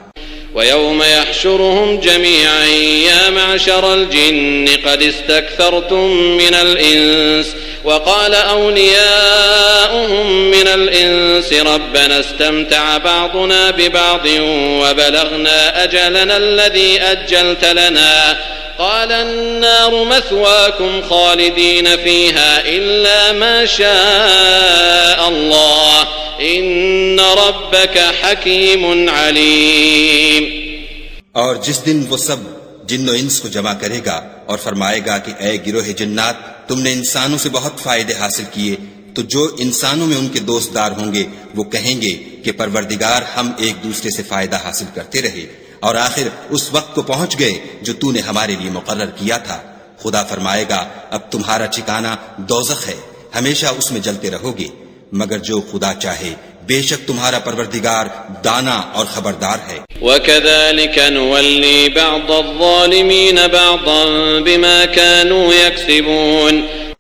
وَيَوْمَ يَحْشُرُهُمْ جَمِيعًا يَا مَعْشَرَ الْجِنِّ قَدِ اسْتَكْثَرْتُم مِّنَ الْإِنسِ وَقَالَ أَوْلِيَاؤُهُم مِّنَ الْإِنسِ رَبَّنَا اسْتَمْتَعَ بَعْضُنَا بِبَعْضٍ وَبَلَغْنَا أَجَلَنَا الَّذِي أَجَّلْتَ لَنَا قال النار مثواكم خالدين فيها إلا ما شاء الله إن ربك حكيم عليم. اور جس دن وہ سب جن و انس کو جمع کرے گا اور فرمائے گا کہ اے گروہ جنات تم نے انسانوں سے بہت فائدے حاصل کیے، تو جو انسانوں میں ان کے دوست دار ہوں گے وہ کہیں گے کہ پروردگار ہم ایک دوسرے سے فائدہ حاصل کرتے رہے اور آخر اس وقت کو پہنچ گئے جو تو نے ہمارے لیے مقرر کیا تھا. خدا فرمائے گا اب تمہارا ٹھکانہ دوزخ ہے، ہمیشہ اس میں جلتے رہو گے، مگر جو خدا چاہے بے شک تمہارا پروردگار دانا اور خبردار ہے. وَكَذَلِكَ نُوَلِّي بَعْضَ الظَّالِمِينَ بَعْضًا بِمَا كَانُوا يَكْسِبُونَ.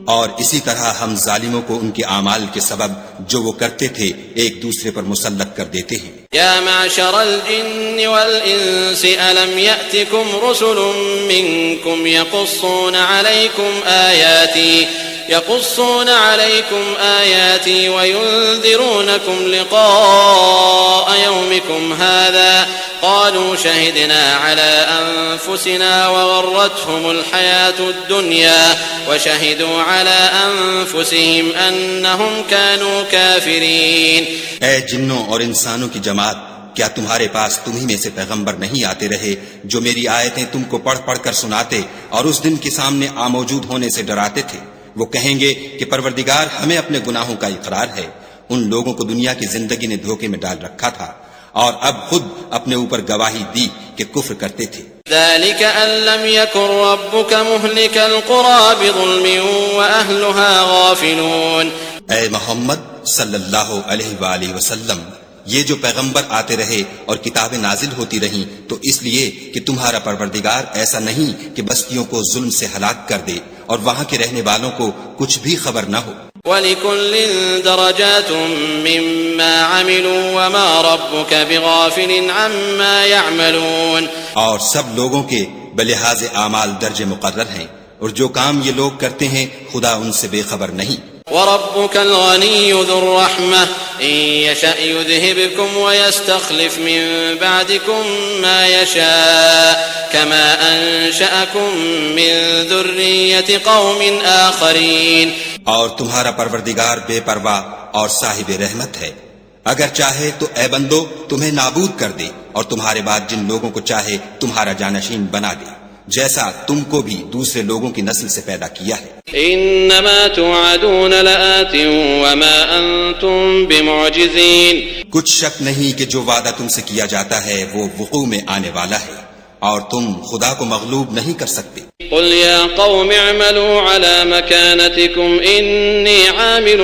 اور اسی طرح ہم ظالموں کو ان کے اعمال کے سبب جو وہ کرتے تھے ایک دوسرے پر مسلط کر دیتے ہیں۔ يا معشر الجن والإنس ألم يأتكم رسل منكم يقصون عليكم آياتي وينذرونكم لقاء يومكم هذا قالوا شهدنا على أنفسنا وغرتهم الحياة الدنيا وشهدوا على أنفسهم أنهم كانوا كافرين۔ اے جنوں اور انسانوں کی جماعت، کیا تمہارے پاس تمہیں میں سے پیغمبر نہیں آتے رہے جو میری آیتیں تم کو پڑھ پڑھ کر سناتے اور اس دن کے سامنے موجود ہونے سے ڈراتے تھے؟ وہ کہیں گے کہ پروردگار ہمیں اپنے گناہوں کا اقرار ہے۔ ان لوگوں کو دنیا کی زندگی نے دھوکے میں ڈال رکھا تھا اور اب خود اپنے اوپر گواہی دی کہ کفر کرتے تھے۔ ذلك أن لم يكن ربك مهلك القرى بظلم وأهلها غافلون۔ اے محمد صلی اللہ علیہ وآلہ وسلم، یہ جو پیغمبر آتے رہے اور کتابیں نازل ہوتی رہیں تو اس لیے کہ تمہارا پروردگار ایسا نہیں کہ بستیوں کو ظلم سے ہلاک کر دے اور وہاں کے رہنے والوں کو کچھ بھی خبر نہ ہو۔ وَلِكُلٍّ دَرَجَاتٌ مِّمَّا عَمِلُوا وَمَا رَبُّكَ بِغَافِلٍ عَمَّا يَعْمَلُونَ۔ اور سب لوگوں کے بلحاظ اعمال درجے مقرر ہیں، اور جو کام یہ لوگ کرتے ہیں خدا ان سے بے خبر نہیں۔ وَرَبُّكَ الْغَنِيُّ ذُو الرَّحْمَةِ إِن يَشَأْ يُذْهِبْكُمْ وَيَسْتَخْلِفْ مِن بَعْدِكُم مَّا يَشَاءُ كَمَا أَنشَأَكُم مِّن ذُرِّيَّةِ قَوْمٍ آخَرِينَ۔ اور تمہارا پروردگار بے پرواہ اور صاحب رحمت ہے، اگر چاہے تو اے بندو تمہیں نابود کر دے اور تمہارے بعد جن لوگوں کو چاہے تمہارا جانشین بنا دے، جیسا تم کو بھی دوسرے لوگوں کی نسل سے پیدا کیا ہے۔ انما توعدون لآت وما انتم بمعجزین۔ کچھ شک نہیں کہ جو وعدہ تم سے کیا جاتا ہے وہ وقوع میں آنے والا ہے اور تم خدا کو مغلوب نہیں کر سکتے۔ قل یا قوم اعملوا على مكانتكم انی عامل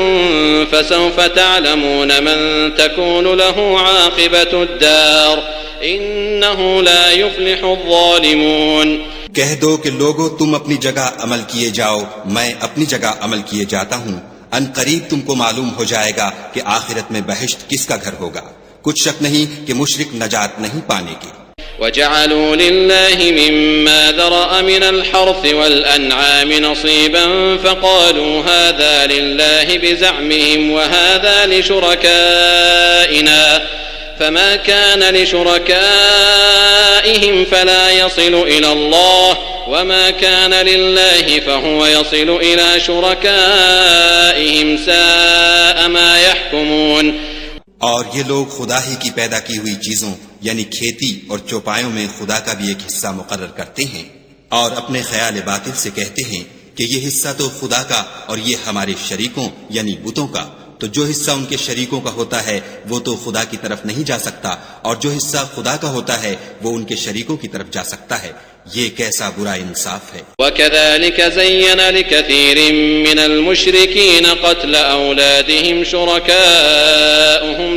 فسوف تعلمون من تكون له عاقبة الدار انه لا يفلح الظالمون۔ کہہ دو کہ لوگو تم اپنی جگہ عمل کیے جاؤ، میں اپنی جگہ عمل کیے جاتا ہوں، ان قریب تم کو معلوم ہو جائے گا کہ آخرت میں بہشت کس کا گھر ہوگا۔ کچھ شک نہیں کہ مشرک نجات نہیں پانے گے۔ وَجَعَلُوا لِلَّهِ مِمَّا ذَرَأَ مِنَ الْحَرْثِ وَالْأَنْعَامِ نَصِيبًا فَقَالُوا هَذَا لِلَّهِ بِزَعْمِهِمْ وَهَذَا لِشُرَكَائِنَا فما كان لشركائهم فلا يصل إلى الله وما كان لله فهو يصل إلى شركائهم ساء ما يحكمون۔ اور یہ لوگ خدا ہی کی پیدا کی ہوئی چیزوں یعنی کھیتی اور چوپایوں میں خدا کا بھی ایک حصہ مقرر کرتے ہیں اور اپنے خیال باطل سے کہتے ہیں کہ یہ حصہ تو خدا کا اور یہ ہمارے شریکوں یعنی بتوں کا، تو جو حصہ ان کے شریکوں کا ہوتا ہے وہ تو خدا کی طرف نہیں جا سکتا اور جو حصہ خدا کا ہوتا ہے وہ ان کے شریکوں کی طرف جا سکتا ہے۔ یہ کیسا برا انصاف ہے۔ وَكَذَلِكَ زَيَّنَ لِكَثِيرٍ مِّنَ الْمُشْرِكِينَ قَتْلَ أَوْلَادِهِمْ شُرَكَاؤُهُمْ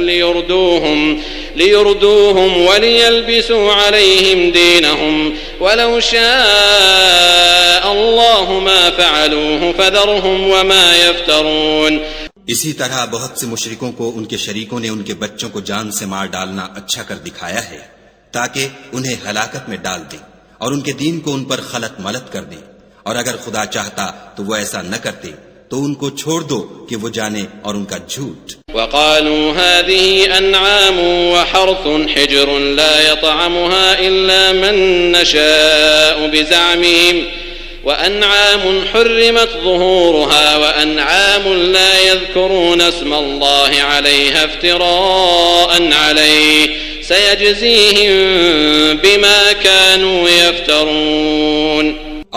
لِيُرْدُوهُمْ وَلِيَلْبِسُوا عَلَيْهِمْ دِينَهُمْ وَلَوْ شَاءَ اللَّهُ مَا فَعَلُوهُ فَذَرْهُمْ وَمَا يَفْتَرُونَ۔ اسی طرح بہت سے مشرکوں کو ان کے شریکوں نے ان کے بچوں کو جان سے مار ڈالنا اچھا کر دکھایا ہے تاکہ انہیں ہلاکت میں ڈال دیں اور ان کے دین کو ان پر خلط ملط کر دیں، اور اگر خدا چاہتا تو وہ ایسا نہ کرتے، تو ان کو چھوڑ دو کہ وہ جانے اور ان کا جھوٹ۔ وَقَالُوا هَذِهِ أَنْعَامٌ وَحَرْثٌ حِجْرٌ لَا يَطْعَمُهَا إِلَّا مَن نَّشَاءُ بِزَعْمِهِمْ وَأَنْعَامٌ حُرِّمَتْ ظُهُورُهَا وَأَنْعَامٌ لَا يَذْكُرُونَ اسْمَ اللَّهِ عَلَيْهَا افْتِرَاءً عَلَيْهِ سَيَجْزِيهِمْ بِمَا كَانُوا يَفْتَرُونَ۔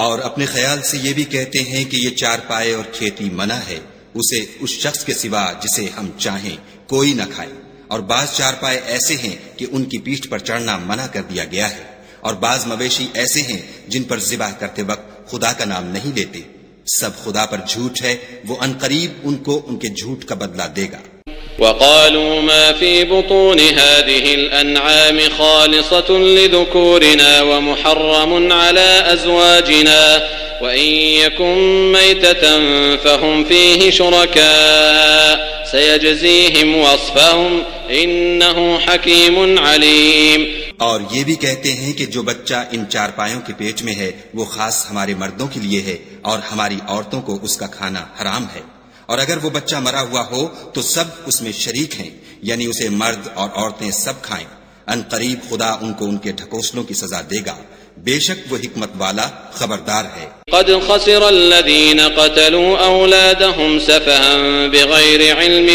اور اپنے خیال سے یہ بھی کہتے ہیں کہ یہ چارپائے اور کھیتی منع ہے، اسے اس شخص کے سوا جسے ہم چاہیں کوئی نہ کھائے، اور بعض چارپائے ایسے ہیں کہ ان کی پیٹھ پر چڑھنا منع کر دیا گیا ہے، اور بعض مویشی ایسے ہیں جن پر ذبح کرتے وقت خدا کا نام نہیں لیتے، سب خدا پر جھوٹ ہے، وہ عنقریب ان کو ان کے جھوٹ کا بدلہ دے گا۔ وَقَالُوا مَا فِي بُطُونِ هَذِهِ الْأَنْعَامِ خَالِصَةٌ لِذُكُورِنَا وَمُحَرَّمٌ عَلَى أَزْوَاجِنَا وإن يكن ميتة فهم فيه شركاء سيجزيهم وصفهم إنه حكيم عليم. اور یہ بھی کہتے ہیں کہ جو بچہ ان چارپایوں کے پیٹ میں ہے وہ خاص ہمارے مردوں کے لیے ہے اور ہماری عورتوں کو اس کا کھانا حرام ہے، اور اگر وہ بچہ مرا ہوا ہو تو سب اس میں شریک ہیں، یعنی اسے مرد اور عورتیں سب کھائیں. ان قریب خدا ان کو ان کے ڈھکوسلوں کی سزا دے گا، بے شک وہ حکمت والا خبردار ہے. قد خسر الذين قتلوا أولادهم سفها بغير علم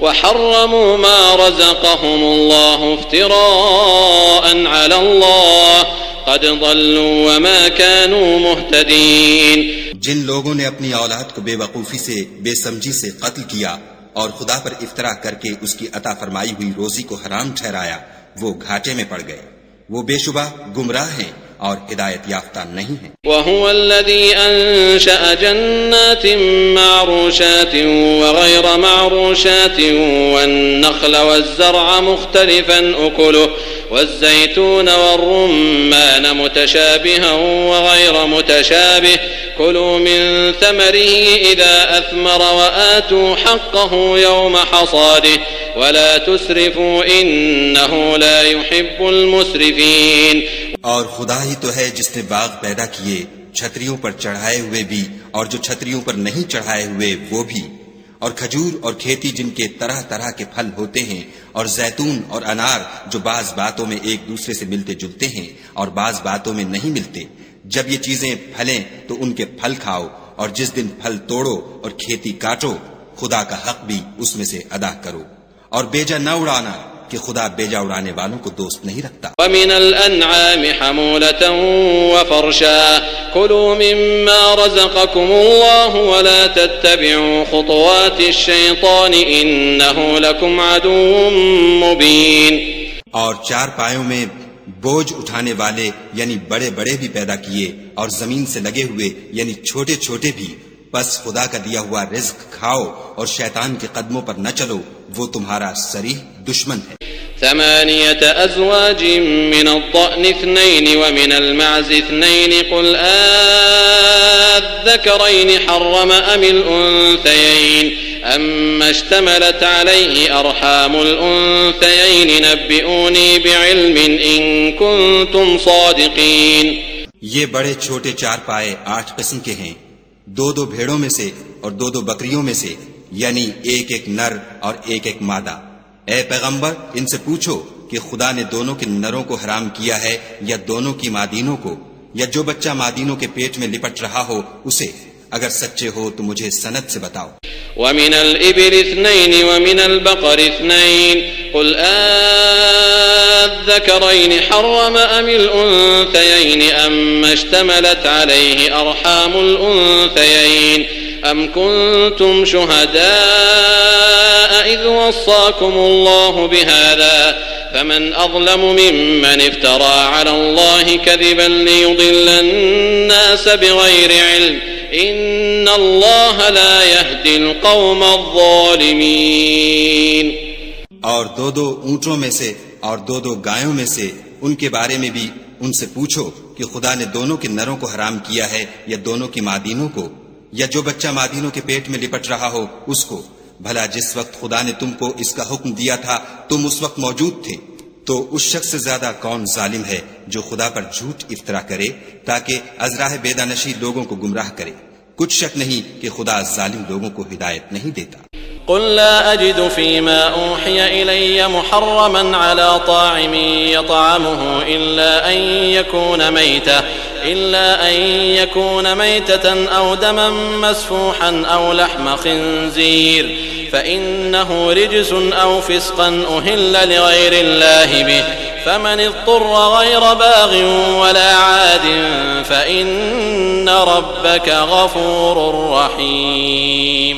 وحرموا ما رزقهم الله افتراء على الله قد ضلوا وما كانوا مهتدين. جن لوگوں نے اپنی اولاد کو بے وقوفی سے بے سمجھی سے قتل کیا اور خدا پر افطرا کر کے اس کی عطا فرمائی ہوئی روزی کو حرام ٹھہرایا، وہ گھاٹے میں پڑ گئے، وہ بے شبہ گمراہ ہیں اور ہدایت یافتہ نہیں ہیں. وهو الذي أنشأ جنات معروشات وغير معروشات والنخل والزرع مختلفا أكله والزيتون والرمان متشابها وغير متشابه كلوا من ثمره إذا أثمر وآتوا حقه يوم حصاده ولا تسرفوا إنه لا يحب المسرفين. اور خدا ہی تو ہے جس نے باغ پیدا کیے، چھتریوں پر چڑھائے ہوئے بھی اور جو چھتریوں پر نہیں چڑھائے ہوئے وہ بھی، اور کھجور اور کھیتی جن کے طرح طرح کے پھل ہوتے ہیں، اور زیتون اور انار جو بعض باتوں میں ایک دوسرے سے ملتے جلتے ہیں اور بعض باتوں میں نہیں ملتے. جب یہ چیزیں پھلیں تو ان کے پھل کھاؤ، اور جس دن پھل توڑو اور کھیتی کاٹو خدا کا حق بھی اس میں سے ادا کرو، اور بیجا نہ اڑانا کہ خدا بیجا اڑانے والوں کو دوست نہیں رکھتا. ومن الأنعام حمولة وفرشا كلوا مما رزقكم الله ولا تتبعوا خطوات الشيطان إنه لكم عدو مبين. اور چار پایوں میں بوجھ اٹھانے والے یعنی بڑے بڑے بھی پیدا کیے اور زمین سے لگے ہوئے یعنی چھوٹے چھوٹے بھی، بس خدا کا دیا ہوا رزق کھاؤ اور شیطان کے قدموں پر نہ چلو، وہ تمہارا صریح دشمن ہے. 8 أزواج من الضأن 2 ومن المعز 2 قل الذكرين حرم أم الأنثيين أما اشتملت عليه أرحام الأنثيين نبئوني بعلم إن كنتم صادقين. یہ بڑے چھوٹے چار پائے 8 قسم کے ہیں، 2 بھیڑوں میں سے اور 2 بکریوں میں سے، یعنی ایک نر اور ایک مادہ. اے پیغمبر ان سے پوچھو کہ خدا نے دونوں کے نروں کو حرام کیا ہے یا دونوں کی مادینوں کو، یا جو بچہ مادینوں کے پیٹ میں لپٹ رہا ہو اسے. اگر سچے ہو تو مجھے سند سے بتاؤ. ومن الإبل 2 ومن البقر 2 قل الذكرين حرم أم الأنثيين أما اشتملت عليه أرحام الأنثيين أم كنتم شهداء إذ وصاكم الله بهذا فمن أظلم ممن افترى على الله كذبا ليضل الناس بغير علم إن الله لا يهدي القوم الظالمين. اور 2 اونٹوں میں سے اور 2 گایوں میں سے ان کے بارے میں بھی ان سے پوچھو کہ خدا نے دونوں کے نروں کو حرام کیا ہے یا دونوں کی مادینوں کو، یا جو بچہ مادینوں کے پیٹ میں لپٹ رہا ہو اس کو. بھلا جس وقت خدا نے تم کو اس کا حکم دیا تھا تم اس وقت موجود تھے، تو اس شخص سے زیادہ کون ظالم ہے جو خدا پر جھوٹ افطرا کرے تاکہ از راہ بیدانشی لوگوں کو گمراہ کرے. کچھ شک نہیں کہ خدا ظالم لوگوں کو ہدایت نہیں دیتا. قل لا أجد فيما أوحي إلي محرما على طاعم يطعمه إلا أن يكون ميتة أو دما مسفوحا أو لحم خنزير فإنه رجس أو فسقا أهل لغير الله به فمن اضطر غير باغ ولا عاد فإن ربك غفور رحيم.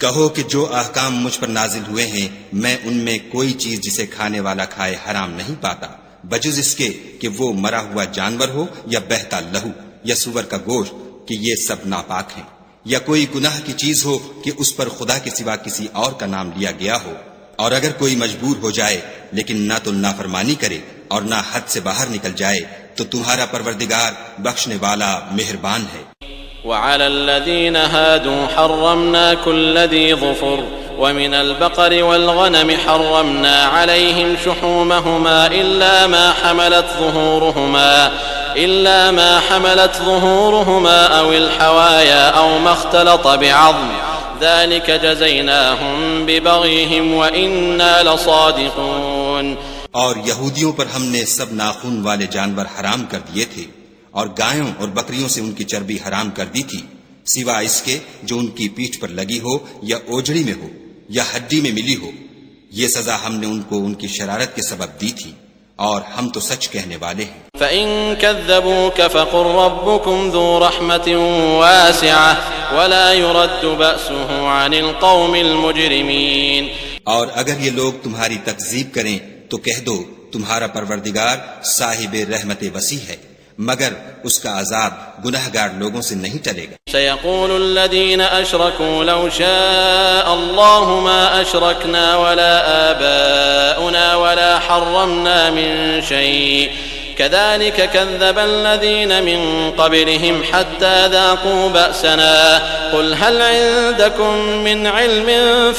کہو کہ جو احکام مجھ پر نازل ہوئے ہیں میں ان میں کوئی چیز جسے کھانے والا کھائے حرام نہیں پاتا، بجز اس کے کہ وہ مرا ہوا جانور ہو یا بہتا لہو یا سور کا گوشت، کہ یہ سب ناپاک ہیں، یا کوئی گناہ کی چیز ہو کہ اس پر خدا کے سوا کسی اور کا نام لیا گیا ہو. اور اگر کوئی مجبور ہو جائے لیکن نہ تو نافرمانی کرے اور نہ حد سے باہر نکل جائے تو تو تمہارا پروردگار بخشنے والا مہربان ہے۔ وعلى الذين هادوا حرمنا كل ذي ظفر ومن البقر والغنم حرمنا عليهم شحومهما إلا ما حملت ظهورهما أو الحوايا أو ما اختلط بعظم ذلك جزيناهم ببغيهم وإنا لصادقون۔ اور یہودیوں پر ہم نے سب ناخن والے جانور حرام کر دیے تھے، اور گایوں اور بکریوں سے ان کی چربی حرام کر دی تھی، سوائے اس کے جو ان کی پیٹھ پر لگی ہو یا اوجڑی میں ہو یا ہڈی میں ملی ہو۔ یہ سزا ہم نے ان کو ان کی شرارت کے سبب دی تھی، اور ہم تو سچ کہنے والے ہیں۔ فَإِن كَذَّبُوكَ فَقُلْ رَبُّكُمْ ذُو رَحْمَةٍ وَاسِعَةٍ وَلَا يُرَدُّ بَأْسُهُ عَنِ الْقَوْمِ الْمُجْرِمِينَ۔ اور اگر یہ لوگ تمہاری تکذیب کریں تو کہہ دو تمہارا پروردگار صاحب رحمت وسیع ہے، مگر اس کا عذاب گناہگار لوگوں سے نہیں ٹلے گا۔ سيقول الذين أشركوا لو شاء الله ما أشركنا ولا آباؤنا ولا حرمنا من شيء كذلك كذب الذين من قبلهم حتى ذاقوا بأسنا قل هل عندكم من علم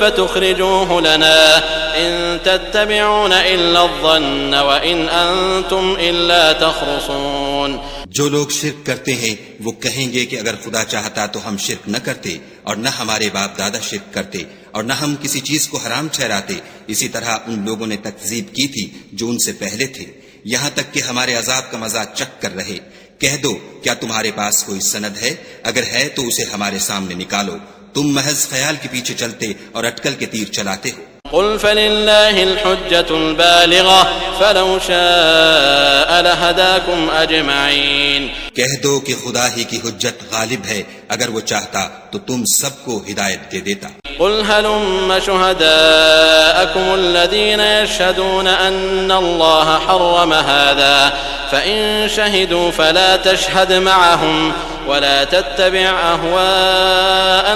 فتخرجوه لنا إن تتبعون إلا الظن وإن أنتم إلا تخرصون۔ جو لوگ شرک کرتے ہیں وہ کہیں گے کہ اگر خدا چاہتا تو ہم شرک نہ کرتے، اور نہ ہمارے باپ دادا شرک کرتے، اور نہ ہم کسی چیز کو حرام ٹھہراتے۔ اسی طرح ان لوگوں نے تکذیب کی تھی جو ان سے پہلے تھے، یہاں تک کہ ہمارے عذاب کا مزہ چکھ کر رہے۔ کہہ دو کیا تمہارے پاس کوئی سند ہے؟ اگر ہے تو اسے ہمارے سامنے نکالو، تم محض خیال کے پیچھے چلتے اور اٹکل کے تیر چلاتے ہو۔ قل فلله الحجة البالغة فلو شاء لهداكم أجمعين۔ کہہ دو کہ خدا ہی کی حجت غالب ہے، اگر وہ چاہتا تو تم سب کو ہدایت دے دیتا۔ قل هلم شهداءكم الذين يشهدون أن الله حرم هذا فإن شهدوا فلا تشهد معهم ولا تتبع أهواء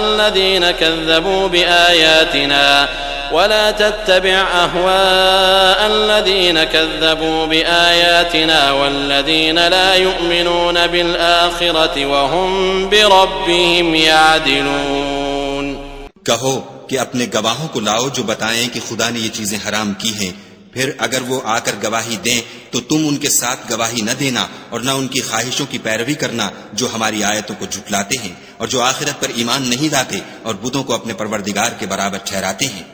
الذين كذبوا بآياتنا والذين لا يؤمنون بالآخرة وهم بربهم يعدلون۔ کہو کہ اپنے گواہوں کو لاؤ جو بتائیں کہ خدا نے یہ چیزیں حرام کی ہیں، پھر اگر وہ آ کر گواہی دیں تو تم ان کے ساتھ گواہی نہ دینا اور نہ ان کی خواہشوں کی پیروی کرنا جو ہماری آیتوں کو جھٹلاتے ہیں اور جو آخرت پر ایمان نہیں لاتے اور بتوں کو اپنے پروردگار کے برابر ٹھہراتے ہیں۔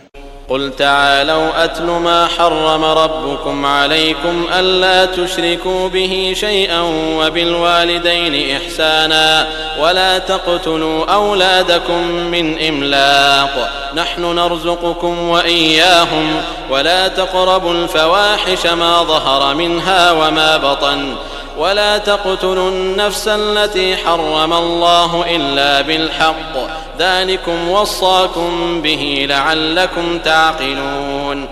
قل تعالوا أتل ما حرم ربكم عليكم ألا تشركوا به شيئا وبالوالدين إحسانا ولا تقتلوا أولادكم من إملاق نحن نرزقكم وإياهم ولا تقربوا الفواحش ما ظهر منها وما بطن ولا تقتلوا النفس التي حرم الله إلا بالحق ذلكم وصاكم به لعلكم تعقلون۔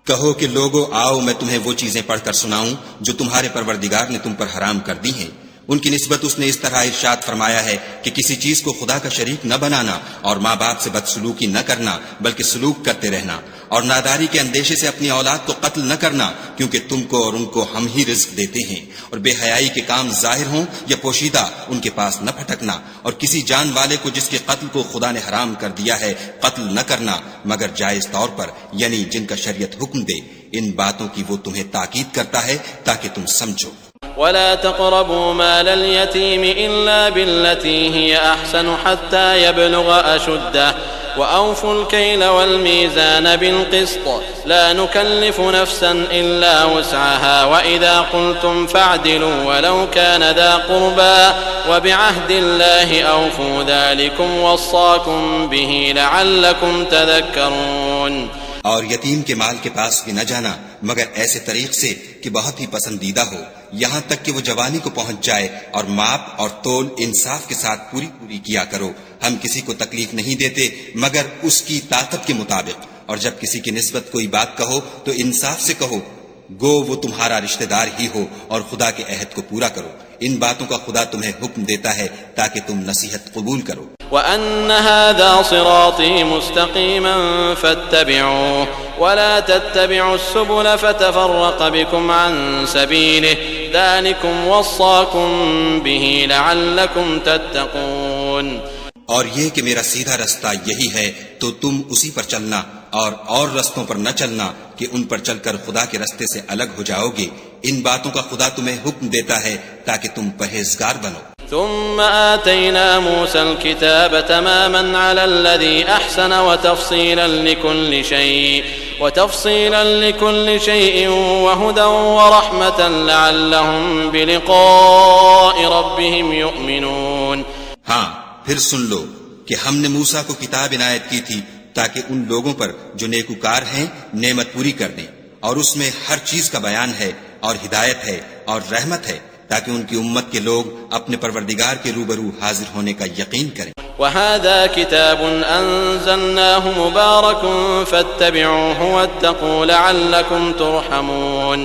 کہو کہ لوگو آؤ میں تمہیں وہ چیزیں پڑھ کر سناؤں جو تمہارے پروردگار نے تم پر حرام کر دی ہیں۔ ان کی نسبت اس نے اس طرح ارشاد فرمایا ہے کہ کسی چیز کو خدا کا شریک نہ بنانا اور ماں باپ سے بدسلوکی نہ کرنا بلکہ سلوک کرتے رہنا، اور ناداری کے اندیشے سے اپنی اولاد کو قتل نہ کرنا کیونکہ تم کو اور ان کو ہم ہی رزق دیتے ہیں، اور بے حیائی کے کام ظاہر ہوں یا پوشیدہ ان کے پاس نہ پھٹکنا، اور کسی جان والے کو جس کے قتل کو خدا نے حرام کر دیا ہے قتل نہ کرنا مگر جائز طور پر، یعنی جن کا شریعت حکم دے۔ ان باتوں کی وہ تمہیں تاکید کرتا ہے تاکہ تم سمجھو۔ ولا تقربوا مال اليتيم إلا بالتي هي أحسن حتى يبلغ أشده وأوفوا الكيل والميزان بالقسط لا نكلف نفسا إلا وسعها وإذا قلتم فاعدلوا ولو كان ذا قربى وبعهد الله أوفوا ذلكم وصاكم به لعلكم تذكرون۔ اور یتیم کے مال کے پاس بھی نہ جانا مگر ایسے طریق سے کہ بہت ہی پسندیدہ ہو، یہاں تک کہ وہ جوانی کو پہنچ جائے، اور ماپ اور تول انصاف کے ساتھ پوری کیا کرو۔ ہم کسی کو تکلیف نہیں دیتے مگر اس کی طاقت کے مطابق، اور جب کسی کی نسبت کوئی بات کہو تو انصاف سے کہو، گو وہ تمہارا رشتہ دار ہی ہو، اور خدا کے عہد کو پورا کرو۔ ان باتوں کا خدا تمہیں حکم دیتا ہے تاکہ تم نصیحت قبول کرو۔ وأن هذا صراطي مستقيما فاتبعوه ولا تتبعوا السبل فتفرق بكم عن سبيله ذلكم وصاكم به لعلكم تتقون. اور یہ کہ میرا سیدھا رستہ یہی ہے تو تم اسی پر چلنا اور رستوں پر نہ چلنا کہ ان پر چل کر خدا کے رستے سے الگ ہو جاؤ گے. ان باتوں کا خدا تمہیں حکم دیتا ہے تاکہ تم پرہیزگار بنو. ثم آتينا موسى الكتاب تماما على الذي أحسن وتفصيلا لكل شيء وهدى ورحمة لعلهم بلقاء ربهم يؤمنون. ہاں پھر سن لو کہ ہم نے موسیٰ کو کتاب عنایت کی تھی تاکہ ان لوگوں پر جو نیکوکار ہیں نعمت پوری کر دیں، اور اس میں ہر چیز کا بیان ہے اور ہدایت ہے اور رحمت ہے تاکہ ان کی امت کے لوگ اپنے پروردگار کے روبرو حاضر ہونے کا یقین کریں. وهذا كتاب أنزلناه مبارك فاتبعوه واتقوا لعلكم ترحمون.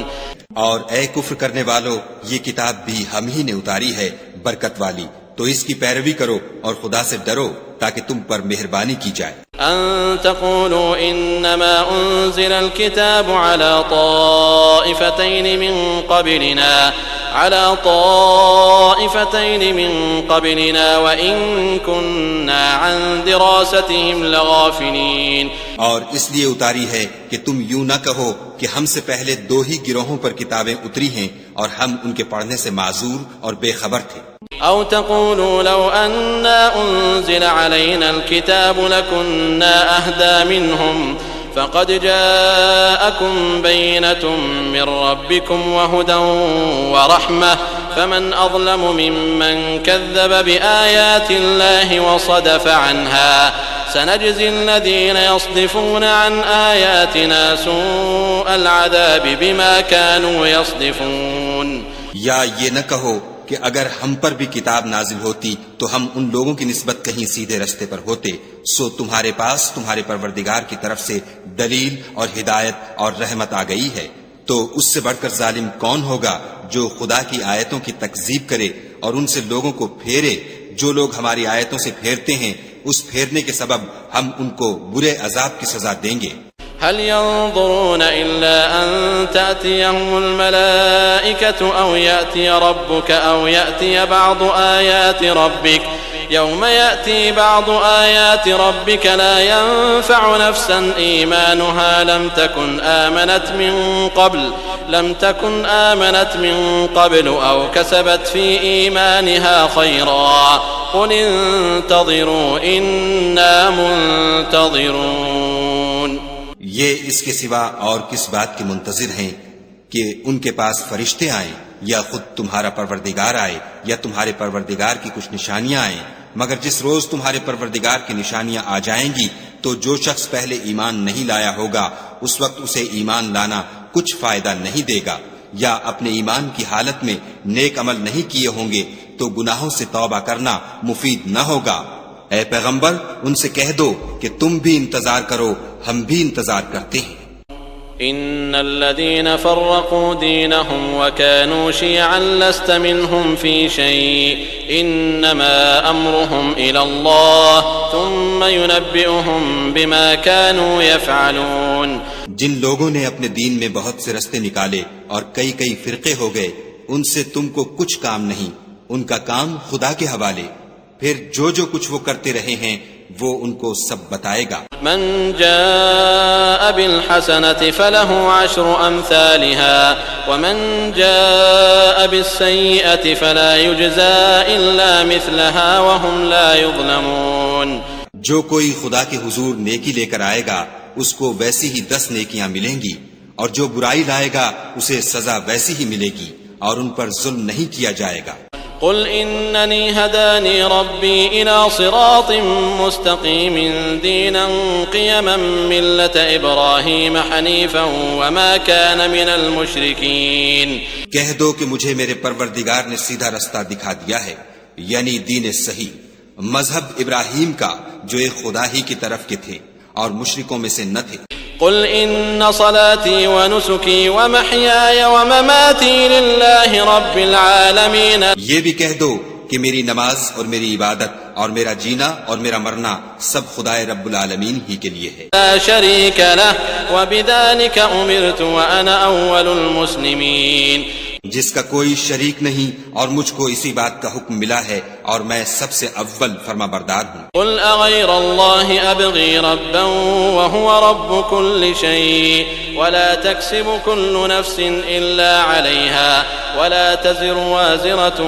اور اے کفر کرنے والو، یہ کتاب بھی ہم ہی نے اتاری ہے برکت والی، تو اس کی پیروی کرو اور خدا سے ڈرو تاکہ تم پر مہربانی کی جائے. أن تقولوا إنما أنزل الكتاب على طائفتين من قبلنا وإن كنا عن دراستهم لغافلين. اور اس لیے اتاری ہے کہ تم یوں نہ کہو کہ ہم سے پہلے 2 ہی گروہوں پر کتابیں اتری ہیں اور ہم ان کے پڑھنے سے معذور اور بے خبر تھے. أو تقولوا لو أنا أنزل علينا الكتاب لكنا أهدى منهم فقد جاءكم بينة من ربكم وهدى ورحمة فمن أظلم ممن كذب بآيات الله وصدف عنها سنجزي الذين يصدفون عن آياتنا سوء العذاب بما كانوا يصدفون. یا یہ نہ کہو کہ اگر ہم پر بھی کتاب نازل ہوتی تو ہم ان لوگوں کی نسبت کہیں سیدھے رستے پر ہوتے، سو تمہارے پاس تمہارے پروردگار کی طرف سے دلیل اور ہدایت اور رحمت آ گئی ہے. تو اس سے بڑھ کر ظالم کون ہوگا جو خدا کی آیتوں کی تکذیب کرے اور ان سے لوگوں کو پھیرے. جو لوگ ہماری آیتوں سے پھیرتے ہیں اس پھیرنے کے سبب ہم ان کو برے عذاب کی سزا دیں گے. هل ينظرون إلا أن تأتيهم الملائكة أو يأتي ربك أو يأتي بعض آيات ربك يوم يأتي بعض آيات ربك لا ينفع نفسا إيمانها لم تكن آمنت من قبل أو كسبت في إيمانها خيرا قل انتظروا إنا منتظرون. یہ اس کے سوا اور کس بات کے منتظر ہیں کہ ان کے پاس فرشتے آئیں یا خود تمہارا پروردگار آئے یا تمہارے پروردگار کی کچھ نشانیاں آئیں، مگر جس روز تمہارے پروردگار کی نشانیاں آ جائیں گی تو جو شخص پہلے ایمان نہیں لایا ہوگا اس وقت اسے ایمان لانا کچھ فائدہ نہیں دے گا، یا اپنے ایمان کی حالت میں نیک عمل نہیں کیے ہوں گے تو گناہوں سے توبہ کرنا مفید نہ ہوگا. اے پیغمبر ان سے کہہ دو کہ تم بھی انتظار کرو، ہم بھی انتظار کرتے ہیں. ان الذين فرقوا دينهم وكانوا شيعا لست منهم في شيء انما امرهم الى الله ثم ينبئهم بما كانوا يفعلون. جن لوگوں نے اپنے دین میں بہت سے رستے نکالے اور کئی فرقے ہو گئے، ان سے تم کو کچھ کام نہیں، ان کا کام خدا کے حوالے، پھر جو کچھ وہ کرتے رہے ہیں وہ ان کو سب بتائے گا. من جاء بالحسنة فله 10 أمثالها ومن جاء بالسيئة فلا يجزى إلا مثلها وهم لا يظلمون. جو کوئی خدا کے حضور نیکی لے کر آئے گا اس کو ویسی ہی 10 نیکیاں ملیں گی، اور جو برائی لائے گا اسے سزا ویسی ہی ملے گی اور ان پر ظلم نہیں کیا جائے گا. قل إنني هداني ربي إلى صراط مستقيم دينا قيما ملة إبراهيم حنيفا وما كان من المشركين. کہہ دو کہ مجھے میرے پروردگار نے سیدھا رستہ دکھا دیا ہے، یعنی دین صحیح، مذہب ابراہیم کا جو ایک خدا ہی کی طرف کے تھے اور مشرکوں میں سے نہ تھے. قل إن صلاتي ونسكي ومحياي ومماتي لله رب العالمين. یہ بھی کہہ دو کہ میری نماز اور میری عبادت اور میرا جینا اور میرا مرنا سب خدائے رب العالمین ہی کے لیے ہے. لا شريك له وبذلك أمرت وأنا أول المسلمين. جس کا کوئی شریک نہیں اور مجھ کو اسی بات کا حکم ملا ہے اور میں سب سے اول فرما بردار ہوں. قل أغير الله أبغي ربا وهو رب كل شيء ولا تكسب كل نفس إلا عليها ولا تزر وازرة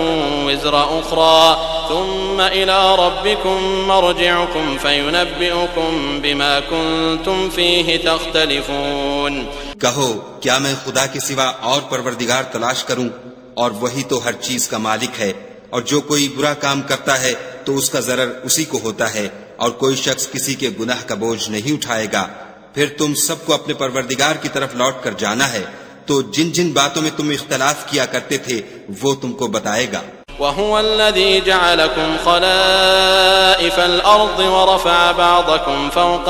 وزر أخرى ثم إلى ربكم مرجعكم فينبئكم بما كنتم فيه تختلفون. کہو کیا میں خدا کے سوا اور پروردگار تلاش کروں اور وہی تو ہر چیز کا مالک ہے، اور جو کوئی برا کام کرتا ہے تو اس کا ضرر اسی کو ہوتا ہے، اور کوئی شخص کسی کے گناہ کا بوجھ نہیں اٹھائے گا. پھر تم سب کو اپنے پروردگار کی طرف لوٹ کر جانا ہے، تو جن جن باتوں میں تم اختلاف کیا کرتے تھے وہ تم کو بتائے گا. وهو الذي جعلكم خلائف الأرض ورفع بعضكم فوق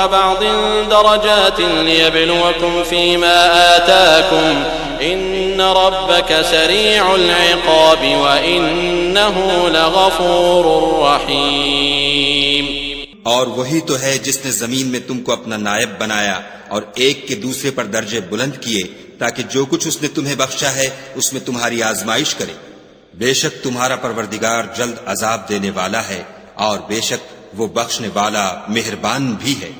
بعض درجات ليبلوكم فيما آتاكم إن ربك سريع العقاب وإنه لغفور رحيم. اور وہی تو ہے جس نے زمین میں تم کو اپنا نائب بنایا اور ایک کے دوسرے پر درجے بلند کیے تاکہ جو کچھ اس نے تمہیں بخشا ہے اس میں تمہاری آزمائش کرے. بے شک تمہارا پروردگار جلد عذاب دینے والا ہے اور بے شک وہ بخشنے والا مہربان بھی ہے.